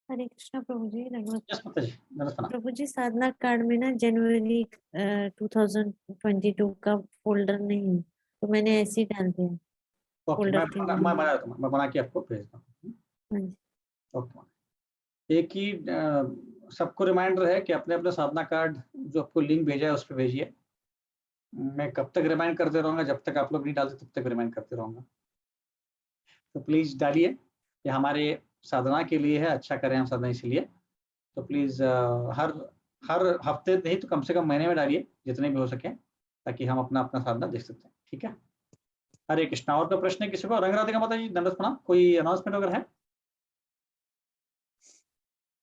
हरे कृष्णा प्रभु जी, नमस्ते। यस माता जी, नमस्ते। प्रभु जी साधना कार्ड में ना जनवरी 2022 का फोल्डर नहीं है, तो मैंने ऐसे ही डाल दिया ओके, फोल्डर मैं बना के आपको भेजता हूँ। हाँ जी। ओके, एक ही सबको रिमाइंडर है कि अपने अपने साधना कार्ड जो आपको लिंक भेजा है उस पर भेजिए। मैं कब तक रिमाइंड करते रहूँगा, जब तक आप लोग नहीं डालते तब तक रिमाइंड करते रहूँगा। तो प्लीज़ डालिए, ये हमारे साधना के लिए है, अच्छा करें हम साधना इसलिए। तो प्लीज़ हर हफ्ते नहीं तो कम से कम महीने में डालिए, जितने भी हो सके, ताकि हम अपना अपना साधना देख सकते हैं। ठीक है, हरे कृष्णा। और कोई प्रश्न है किसी को? रंग राधिका माता जी, दंडवत प्रणाम। कोई अनाउंसमेंट वगैरह है?